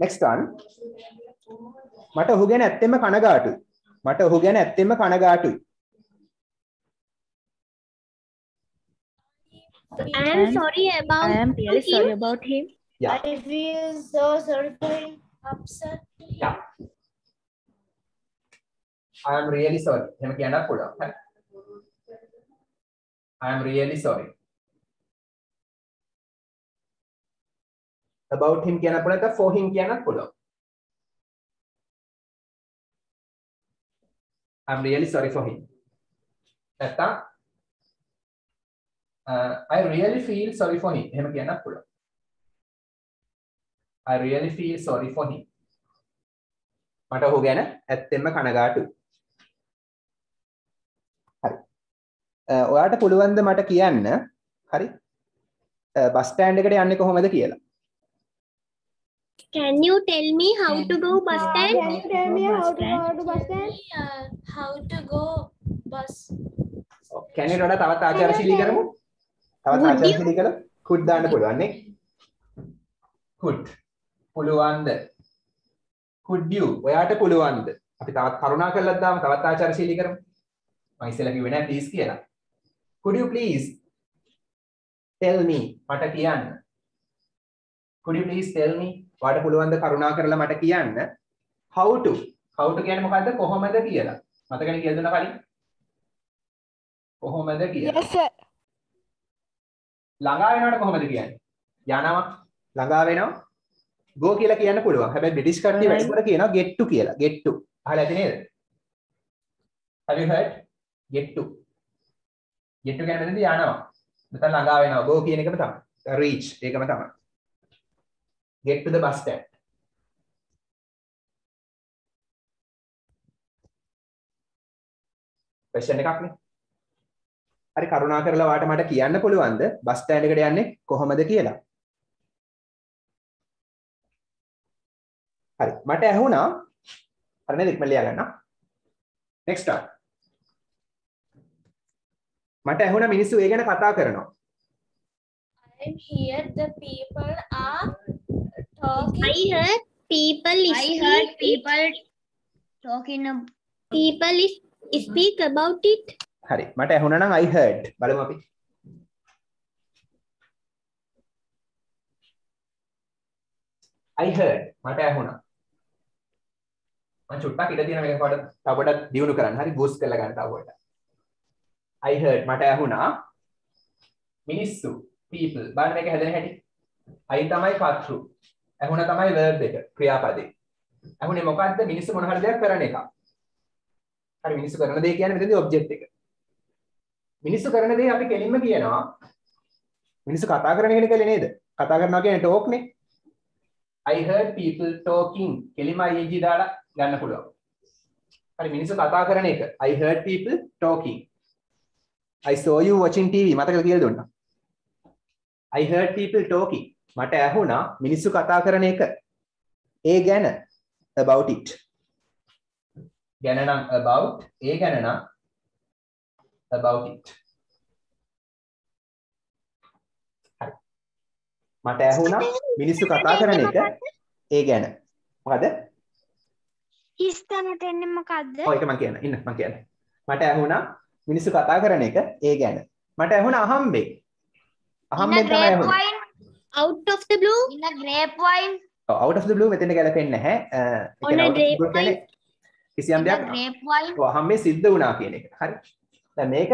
next one. මට ඔහු ගැන ඇත්තෙන්ම කනගාටුයි. මට ඔහු ගැන ඇත්තෙන්ම කනගාටුයි. I am sorry about I am really sorry about him. Yeah. I feel so sorry for him. Upset. Yeah. I am really sorry. එහෙම කියන්නත් පුළුවන්. හරි. I am really sorry. About him කියන්න පුළුවන් නැත්නම් for him කියන්නත් පුළුවන්. I am really sorry for him. නැත්නම් I really feel sorry for him. එහෙම කියන්නත් පුළුවන්. I really feel sorry for him. මට ඔහු ගැන ඇත්තෙන්ම කනගාටුයි. හරි. ඔයාට පුළුවන් ද මට කියන්න හරි බස් ස්ටෑන්ඩ් එකට යන්නේ කොහොමද කියලා? Can you tell me how to go bus stand? Can you tell me how to go to bus stand? How to go bus? කැනෙට වඩා තවත් ආචාරශීලී කරමු. තවත් ආචාරශීලී කළා. could දාන්න පුළුවන් නේ. could පුළුවන්ද? could you ඔයාට පුළුවන්ද? අපි තවත් කරුණා කරලා දාමු තවත් ආචාරශීලී කරමු. මම ඉස්සෙල්ලා කිව්වේ නෑ please කියලා. could you please tell me මට කියන්න. could you please tell me ඔයාට පුළුවන්ද කරුණා කරලා මට කියන්න. how to කියන්නේ මොකද්ද? කොහොමද කියලා. මතකනේ කියලා දුන්නා කලින්. කොහොමද කියලා. Yes sir. ළඟා වෙනවට කොහොමද කියන්නේ? යනවා ළඟා වෙනවා go කියලා කියන්න පුළුවන්. හැබැයි බ්‍රිටිෂ් කට්ටිය වැඩිපුර කියනවා get to කියලා. get to. අහලා ඇති නේද? Have you heard? get to. get to කියන්නේ මෙතනදී යනවා. මෙතන ළඟා වෙනවා. go කියන එකම තමයි. reach ඒකම තමයි. get to the bus stand. question එකක් නේ. හරි කරුණා කරලා වාට මට කියන්න පුළුවන්ද බස් ස්ටෑන්ඩ් එකට යන්නේ කොහොමද කියලා? හරි මට ඇහුණා හරි නේද ඉක්මන ලියා ගන්න. next one. මට ඇහුණා මිනිස්සු ඒ ගැන කතා කරනවා. I hear the people are talking. I heard people talking. People speak about it. හරි මට ඇහුණා නම් I heard බලමු අපි. I heard මට ඇහුණා. මම චුට්ටක් ඉඳ තියෙන මේක පොඩ තව පොඩක් දියුණු කරන්න. හරි බූස්ට් කරලා ගන්න තව පොඩක්. I heard මට ඇහුණා මිනිස්සු people බලන්න මේක හැදෙන හැටි. I තමයි කර්තෘ. ඇහුණා තමයි verb එක ක්‍රියාපදේ. ඇහුනේ මොකද්ද? මිනිස්සු මොන හරි දෙයක් කරන එක. හරි මිනිස්සු කරන දේ කියන්නේ මෙතනදී object එක. මිනිස්සු කරන දේ අපි කෙලින්ම කියනවා මිනිස්සු කතා කරන එක නෙකලේ නේද? කතා කරනවා කියන්නේ talk නේ. I heard people talking කෙලින්ම ing දාලා ගන්න පුළුවන්. හරි මිනිස්සු කතා කරන එක. I heard people talking. I saw you watching TV මතකද කියලා දුන්නා. I heard people talking. මට ඇහුණා මිනිස්සු කතා කරන එක. ඒ ගැන about it. ගැන නම් about ඒ ගැන නම් about it. හරි. මට ඇහුණා මිනිස්සු කතා කරන එක ඒ ගැන. මොකද? හිස්තැනට එන්නේ මොකද්ද? ඔය එක මම කියන්න. ඉන්න මම කියන්න. මට ඇහුණා මිනිස්සු කතා කරන එක ඒ ගැන. මට ඇහුණා අහම්බේ. අහම්බෙන් තමයි ඇහුණේ. Out of the blue? In a grapevine. out of the blue මෙතන ගැලපෙන්නේ නැහැ. ඒ කියන්නේ out of the blue කියන්නේ කිසියම් දෙයක් grapevine. ඔව් අහම්බෙන් සිද්ධ වුණා කියන එක. හරි. දැන් මේක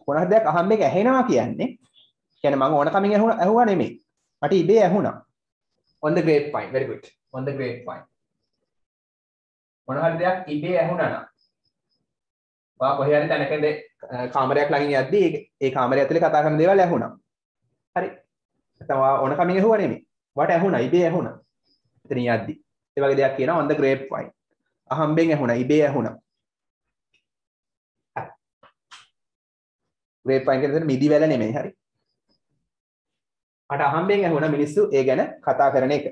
මොනවද දෙයක් අහම්බෙන් ඇහෙනවා කියන්නේ? කියන්නේ මම ඕන කමින් ඇහුවා නෙමෙයි. මට ඉබේ ඇහුණා. on the grapevine. Very good. on the grapevine. මොනවද දෙයක් ඉබේ ඇහුණා නම් ඔයා කොහේ හරි තැනකද කාමරයක් ළඟින් යද්දී ඒ කාමරය ඇතුලේ කතා කරන දේවල් ඇහුණා. හරි. නැත්නම් ඔයා ඕන කමින් ඇහුවා නෙමෙයි. ඔයාට ඇහුණා ඉබේ ඇහුණා. එතන යද්දී. ඒ වගේ දෙයක් කියනවා on the grapevine. අහම්බෙන් ඇහුණා ඉබේ ඇහුණා. grapevine කියන්නේ මිදි වැල නෙමෙයි. හරි. මට අහම්බෙන් ඇහුණා මිනිස්සු ඒ ගැන කතා කරන එක.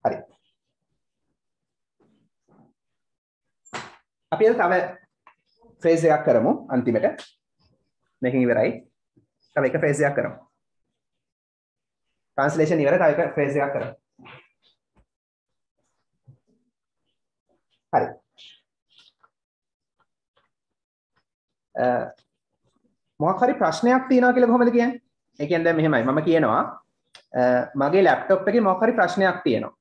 හරි. අපි තව ෆ්‍රේස් එකක් කරමු අන්තිමට. මේකෙන් ඉවරයි. තව එක ෆ්‍රේස් එකක් කරමු. ට්‍රාන්ස්ලේෂන් ඉවරයි. තව එක ෆ්‍රේස් එකක් කරමු. හරි. මොකක් හරි ප්‍රශ්නයක් තියෙනවා කියලා කොහොමද කියන්නේ? ඒ කියන්නේ දැන් මෙහෙමයි. මම කියනවා මගේ ලැප්ටොප් එකේ මොකක් හරි ප්‍රශ්නයක් තියෙනවා.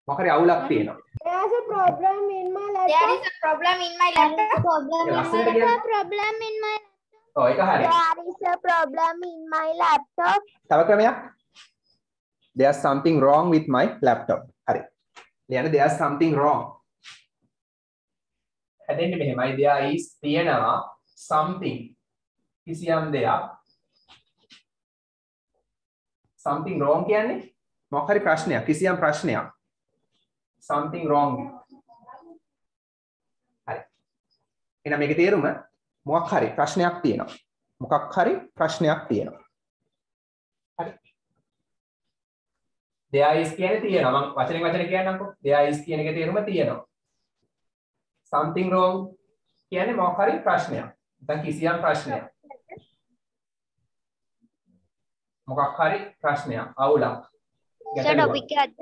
මොකක් හරි අවුලක් තියෙනවා. There's a problem in my laptop. There is a problem in my laptop. Problem in my ඔව් ඒක හරියි. There is a problem in my laptop. තව ක්‍රමයක්. There's something wrong with my laptop. හරි. ලියන්න there's something wrong. හැදෙන්නේ මෙහෙමයි. there is තියෙනවා something කිසියම් දෙයක්. something wrong කියන්නේ මොකක් හරි ප්‍රශ්නයක් කිසියම් ප්‍රශ්නයක්. something wrong. හරි. එහෙනම් මේකේ තේරුම මොකක් හරි ප්‍රශ්නයක් තියෙනවා. මොකක් හරි ප්‍රශ්නයක් තියෙනවා. හරි. there is කියන්නේ තියෙනවා. මම වචනෙන් කියන්නම්කෝ. there is කියන එකේ තේරුම තියෙනවා. something wrong කියන්නේ මොකක් හරි ප්‍රශ්නයක්. නැත්නම් කිසියම් ප්‍රශ්නයක්. මොකක් හරි ප්‍රශ්නයක් අවුලක්. So topic එකක්ද?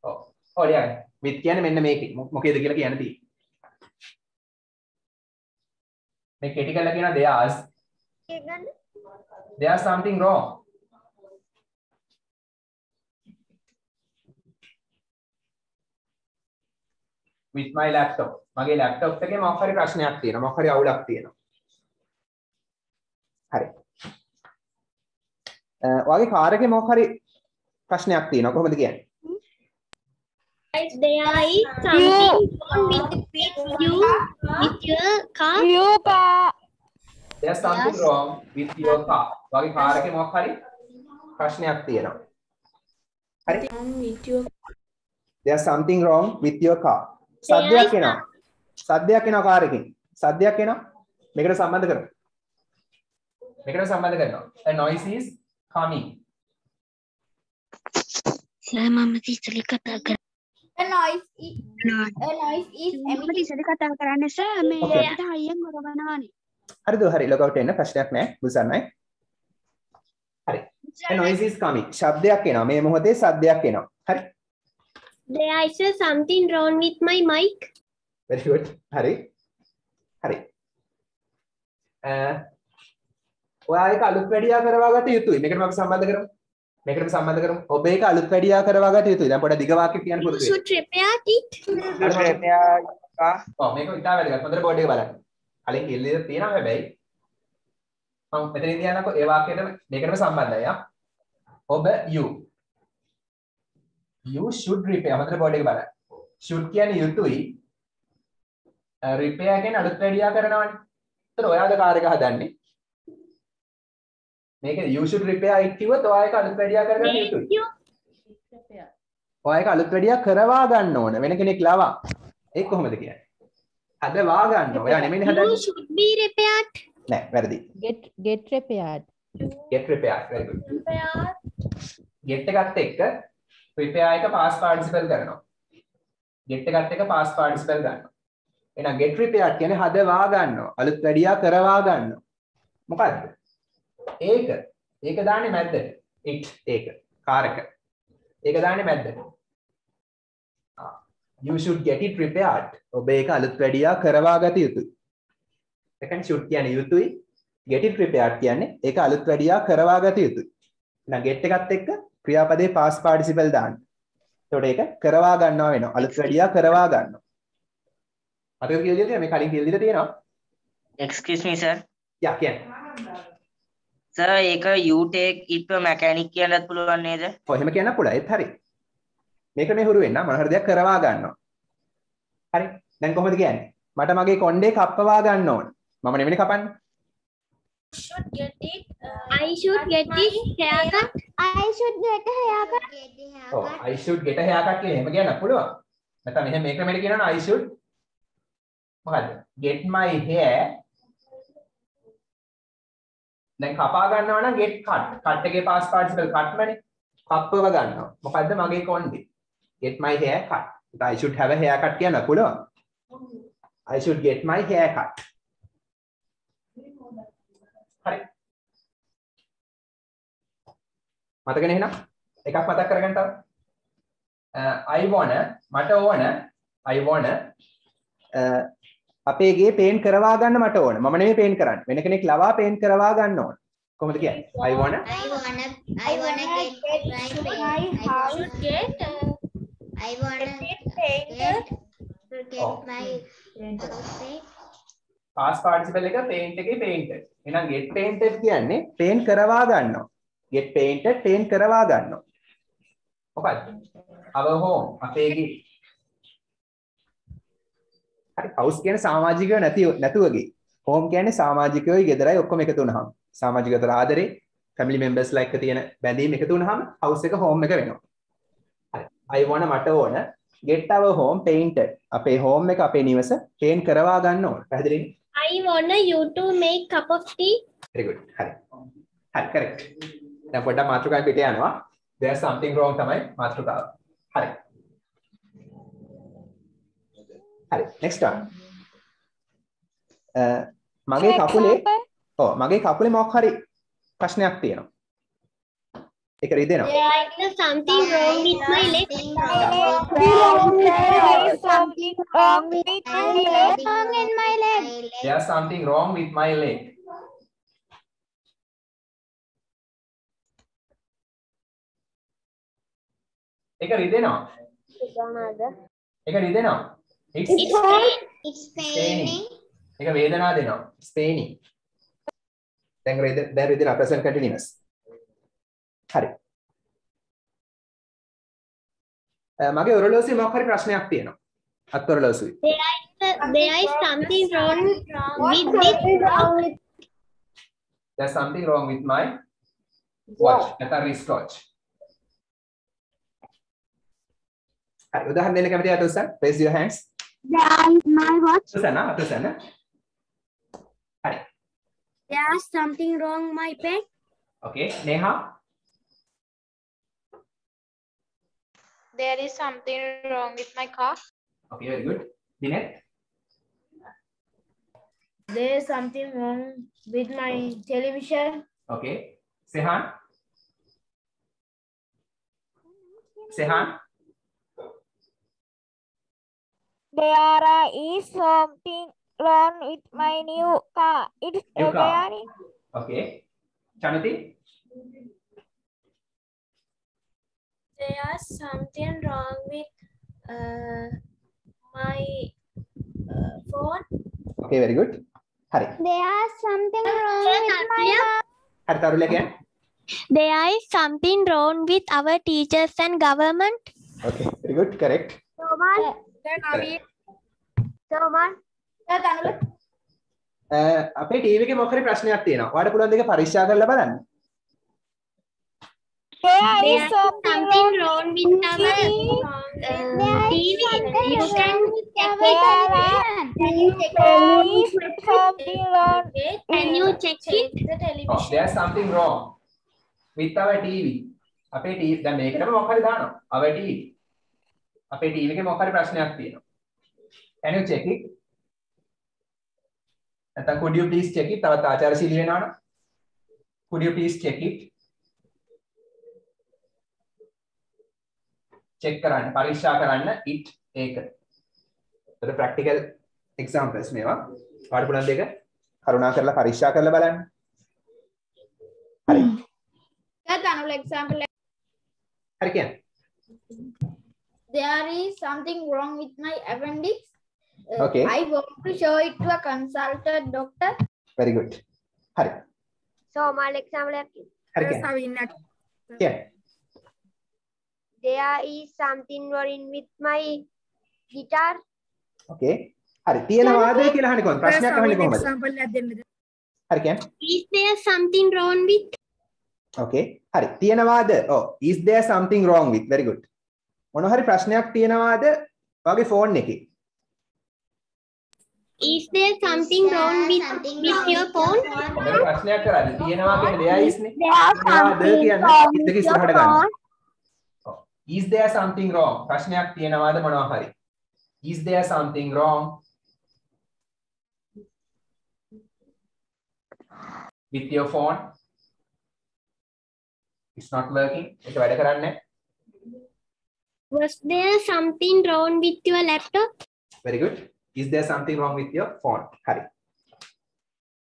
ඔව්. ඔය ලියන්න. with කියන්නේ මෙන්න මේකේ මොකේද කියලා කියන්න තියෙන්නේ. මේ කෙටි කරලා කියන there's something wrong. with my laptop. මගේ laptop එකේ මොකක් හරි ප්‍රශ්නයක් තියෙනවා. මොකක් හරි අවුලක් තියෙනවා. හරි. ඔයාගේ කාර් එකේ මොකක් හරි ප්‍රශ්නයක් තියෙනවා. කොහොමද කියන්නේ? There is something wrong with your car. There's something wrong with your car. ඔයාගේ කාර් එකේ මොකක් හරි ප්‍රශ්නයක් තියෙනවා. හරි. There's something wrong with your car. සද්දයක් එනවා. සද්දයක් එනවා කාර් එකෙන්. සද්දයක් එනවා. මේකට සම්බන්ධ කරමු. මේකට සම්බන්ධ කරනවා. A noise is coming. මම ඉස්සෙල්ලා කතා කරා. A noise is emitting. ඉස්සෙල්ලා කතා කරන්නේ සර් මේ අපිට හයියෙන් කරවනවානේ. හරිද? හරි. ලොග් අවුට් වෙන්න ප්‍රශ්නයක් නැහැ. බුසන්නයි. හරි. A noise is coming. ශබ්දයක් එනවා. මේ මොහොතේ ශබ්දයක් එනවා. හරි. There is something wrong with my mic. Very good. හරි. හරි. ඔයා ඒක අලුත් වැඩියා කරවා ගත යුතුයි. මේකට අපි සම්බන්ධ කරමු. මේකට අපි සම්බන්ධ කරමු. ඔබ ඒක අලුත් වැඩියා කරවා ගත යුතුයි. දැන් පොඩ්ඩක් දිග වාක්‍ය කියන්න පුරුදු වෙන්න. You should repair it. ඔව් මේක ඉතාල වැදගත්. හොඳට බෝඩ් එක බලන්න. කලින් කිල්ලේ තියෙනවා හැබැයි මම මෙතනින් කියන්නකෝ ඒ වාක්‍යයට මේකටම සම්බන්ධයි ආ. ඔබ you should repair. හොඳට බෝඩ් එක බලන්න. should කියන්නේ යුතුයි. repair කියන්නේ අලුත් වැඩියා කරනවනේ. ඒතර ඔයාද කාර් එක හදන්නේ. මේක you should repair it කිව්වොත් ඔයා ඒක අලුත් වැඩියා කරගන්න යුතුයි. ඔයා ඒක අලුත් වැඩියා කරවා ගන්න ඕන. වෙන කෙනෙක් ලවා. ඒක කොහොමද කියන්නේ? හදවා ගන්න. ඔයා නෙමෙයි හදන්නේ. You should be repaired. නෑ වැරදි. Get repaired. Get repaired. Very good. Get එකත් එක්ක repair එක past participle කරනවා. get එකත් එක්ක past participle ගන්නවා. එහෙනම් get repaired කියන්නේ හදවා ගන්නවා. අලුත් වැඩියා කරවා ගන්නවා. මොකද්ද? ඒක දාන්නේ මැද්දට. ඒක කාර් එක. ඒක දාන්නේ මැද්දට. You should get it repaired. ඔබ ඒක අලුත් වැඩියා කරවා ගත යුතුයි. second should කියන්නේ යුතුයි. get it repaired කියන්නේ ඒක අලුත් වැඩියා කරවා ගත යුතුයි. එහෙනම් get එකත් එක්ක ක්‍රියාපදේ past participle දාන්න. එතකොට ඒක කරවා ගන්නවා වෙනවා. අලුත් වැඩියා කරවා ගන්නවා. මතකද කියලා දෙන්න මේ කලින් කියලා දීලා තියෙනවා. excuse me sir. යා කියන්නේ. sir ඒක you take it to mechanic කියන්නත් පුළුවන් නේද? ඔව් එහෙම කියන්න පුළුවන්. ඒත් හරි. මේක මේ හුරු වෙන්න මොන හරි දෙයක් කරවා ගන්නවා. හරි. දැන් කොහොමද කියන්නේ? මට මගේ කොණ්ඩේ කප්පවා ගන්න ඕන. මම නෙමෙයි කපන්නේ. Should get it. I should get this haircut. I should get a haircut. ඔව් I should get a haircut කියලා එහෙම කියන්න පුළුවන්. නැත්නම් මෙහෙම මේ ක්‍රමයට කියනවා I should මොකද්ද? get my hair. දැන් කපා ගන්නවා නම් get cut. cut එකේ past participle cut මනේ. කප්පව ගන්නවා. මොකද්ද මගේ කොණ්ඩේ? get my hair cut. I should have a haircut කියන්න පුළුවන්. I should get my hair cut. හරි. මතකනේ එහෙනම්? එකක් මතක් කරගන්න තව. I wanna මට ඕන I wanna අපේ ගේ පේන්ට් කරවා ගන්න මට ඕන. මම නෙමෙයි පේන්ට් කරන්නේ. වෙන කෙනෙක් ලවා පේන්ට් කරවා ගන්න ඕන. කොහොමද කියන්නේ? I wanna I wanna get my house. Should get. I wanna get my past participle එක paint එකේ painted. එහෙනම් get painted කියන්නේ paint කරවා ගන්නවා. get painted paint කරවා ගන්නවා. මොකක්ද? our home අපේ ගේ. හරි house කියන්නේ සමාජිකව නැතුවගේ. home කියන්නේ සමාජිකයෝයි ගෙදරයි ඔක්කොම එකතු වුණාම. සමාජික අතර ආදරේ family members like තියෙන බැඳීම් එකතු වුණාම house එක home එක වෙනවා. හරි. I wanna මට ඕන get our home painted. අපේ home එක අපේ නිවස paint කරවා ගන්න ඕන. පැහැදිලිද? I want you to make cup of tea. Very good. හරි. හරි correct. දැන් පොඩ්ඩක් මාතෘකාවෙන් පිට යනවා. There's something wrong තමයි මාතෘකාව. හරි. හරි. Next one. මගේ කකුලේ මොකක් හරි ප්‍රශ්නයක් තියෙනවා. ඒක රිදෙනවා. There is something wrong with my leg. Something wrong with my leg. There's something wrong with my leg. ඒක රිදෙනවා. ඒක රිදෙනවා. It's paining. ඒක වේදනාව දෙනවා. It's paining. දැන් රිදෙනවා present continuous. හරි. මගේ ඔරලෝසුවේ මොකක් හරි ප්‍රශ්නයක් තියෙනවා. අත් ඔරලෝසුවේ. There is something wrong with this. There's something wrong with my watch. නැත්නම් wristwatch. හරි. උදාහරණ දෙන්න කැමතියි අතොස්සන්. Raise your hands. My watch. අතොස්සන්. හරි. There's something wrong my pen. Okay. Neha. There is something wrong with my car. Okay, very good. Dinet. There is something wrong with my television. Okay. Sehan. Sehan. There is something wrong with my new car. It's New car. repairing. Okay. Chanuti. There's something wrong with my phone. Okay, very good. Hari. There's something wrong with my Hari Tarulya again. There is something wrong with our teachers and government. Okay, very good. Correct. Soman. අපේ TV එකේ මොකක් හරි ප්‍රශ්නයක් තියෙනවා. ඔයාලට පුළුවන් දෙක පරීක්ෂා කරලා බලන්න. There is something wrong with our TV. You can check it. There is something wrong. Can you check it? The Oh, television. there's something wrong with our TV. අපේ ටීවී දැන් මේකටම මොකක් හරි දානවා. our TV. අපේ TV එකේ මොකක් හරි ප්‍රශ්නයක් තියෙනවා. Can you check it? නැත්නම් could you please check it? තවත් ආචාරශීලී වෙනවනම් could you please check it? check කරන්න පරීක්ෂා කරන්න it ඒක. ඒකට practical examples මේවා. ඔයාලට පුළුවන් දෙක කරුණා කරලා පරීක්ෂා කරලා බලන්න. හරි. That example. හරි කියන්නේ. there is something wrong with my appendix. Okay. I want to show it to a consultant doctor. Very good. Hari. So my example Hari. Yeah. there is something wrong with my guitar. Okay. Hari. තියෙනවාද කියලා අහන්නේ කොහොමද? ප්‍රශ්නයක් අහන්නේ කොහොමද? හරි කියන්න. Is there something wrong with? Okay. හරි. තියෙනවාද? Oh, is there something wrong with? Very good. මොන හරි ප්‍රශ්නයක් තියෙනවාද ඔයාගේ ෆෝන් එකේ? Is there something wrong with your phone? ඔයාලා ප්‍රශ්නයක් කරන්නේ තියෙනවා කියන්නේ there is නේ. තියෙනවාද කියන්නේ ඉස්සක ඉස්සරහට ගන්න. Is there something wrong? ප්‍රශ්නයක් තියෙනවාද මොනවා හරි? Is there something wrong with your phone? It's not working. ඒක වැඩ කරන්නේ නැහැ. Was there something wrong with your laptop? Very good. Is there something wrong with your phone? හරි.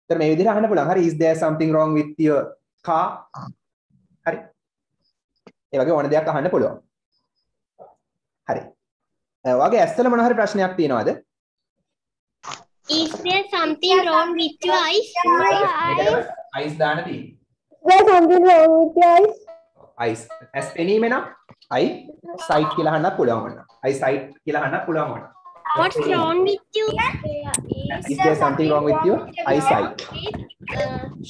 ඒතර මේ විදිහට අහන්න පුළුවන්. හරි. Is there something wrong with your car? හරි. ඒ වගේ ඕන දෙයක් අහන්න පුළුවන්. හරි. ඔයාගේ ඇස්වල මොන හරි ප්‍රශ්නයක් තියෙනවද? Is there something wrong with your eyes? Eyes දාන්න තියෙන්නේ. There's something wrong with your eyes. Eyes. ඇස් පෙනීමේ නම් eye sight කියලා අහන්නත් පුළුවන් වුණා. eye sight කියලා අහන්නත් පුළුවන් වුණා. What's wrong with you? Is there something wrong with your eyesight?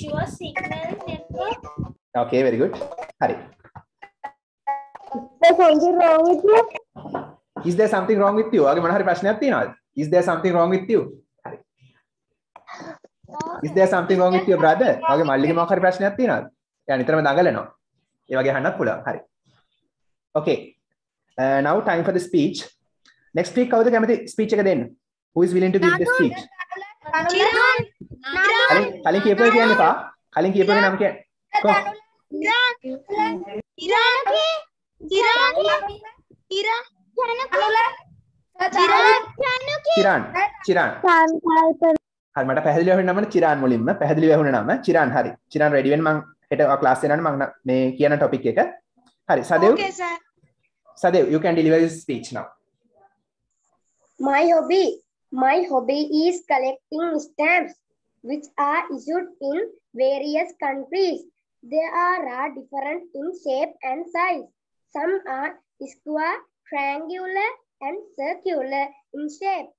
Your signal network. Okay, very good. Hari. There's something wrong with you. Is there something wrong with you? ඔයාගේ මොන හරි ප්‍රශ්නයක් තියෙනවද? Is there something wrong with you? Hari. Is there something wrong with your brother? ඔයාගේ මල්ලිගේ මොකක් හරි ප්‍රශ්නයක් තියෙනවද? එයා නිතරම දඟලනවා. ඒ වගේ අහන්නත් පුළුවන්. හරි. Okay. Now time for the speech. Next week කවුද කැමති speech එක දෙන්න? Who is willing to give the speech? කලින් කියපුවා කියන්න එපා. කලින් කියපුවාගේ නම කියන්න. චිරාන්. හරි මට පැහැදිලිව වෙන්න නම් චිරාන් මුලින්ම පැහැදිලිව වුණ නම චිරාන් හරි. චිරාන් ready වෙන්න මම හෙට ක්ලාස් එකේ යනවා මම මේ කියන topic එක. හරි සදේව්. Okay sir. Sadev, you can deliver your speech now. My hobby is collecting stamps which are issued in various countries. They are different in shape and size. Some are square, triangular and circular in shape.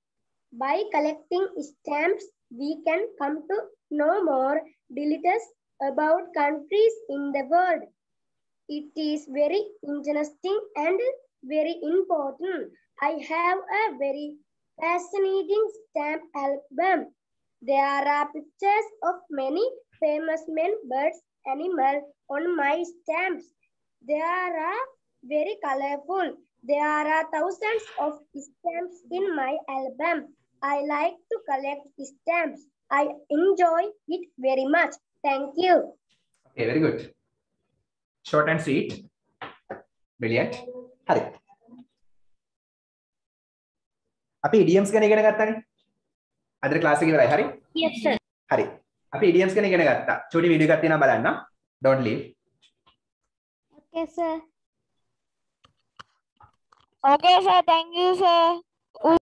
By collecting stamps, we can come to know more details about countries in the world. It is very interesting and very important. I have a very fascinating stamp album. There are pictures of many famous men, birds, animals on my stamps. They are very colorful. There are thousands of stamps in my album. I like to collect stamps. I enjoy it very much. Thank you. Okay, very good. Short and sweet. Brilliant. Hari. අපි idioms ගැන ඉගෙන ගත්තානේ. අද class එක ඉවරයි. හරි? Yes sir. හරි. අපි idioms ගැන ඉගෙන ගත්තා. චූටි වීඩියෝ එකක් තියෙනවා බලන්න. Don't leave. Okay sir. Okay sir, thank you sir.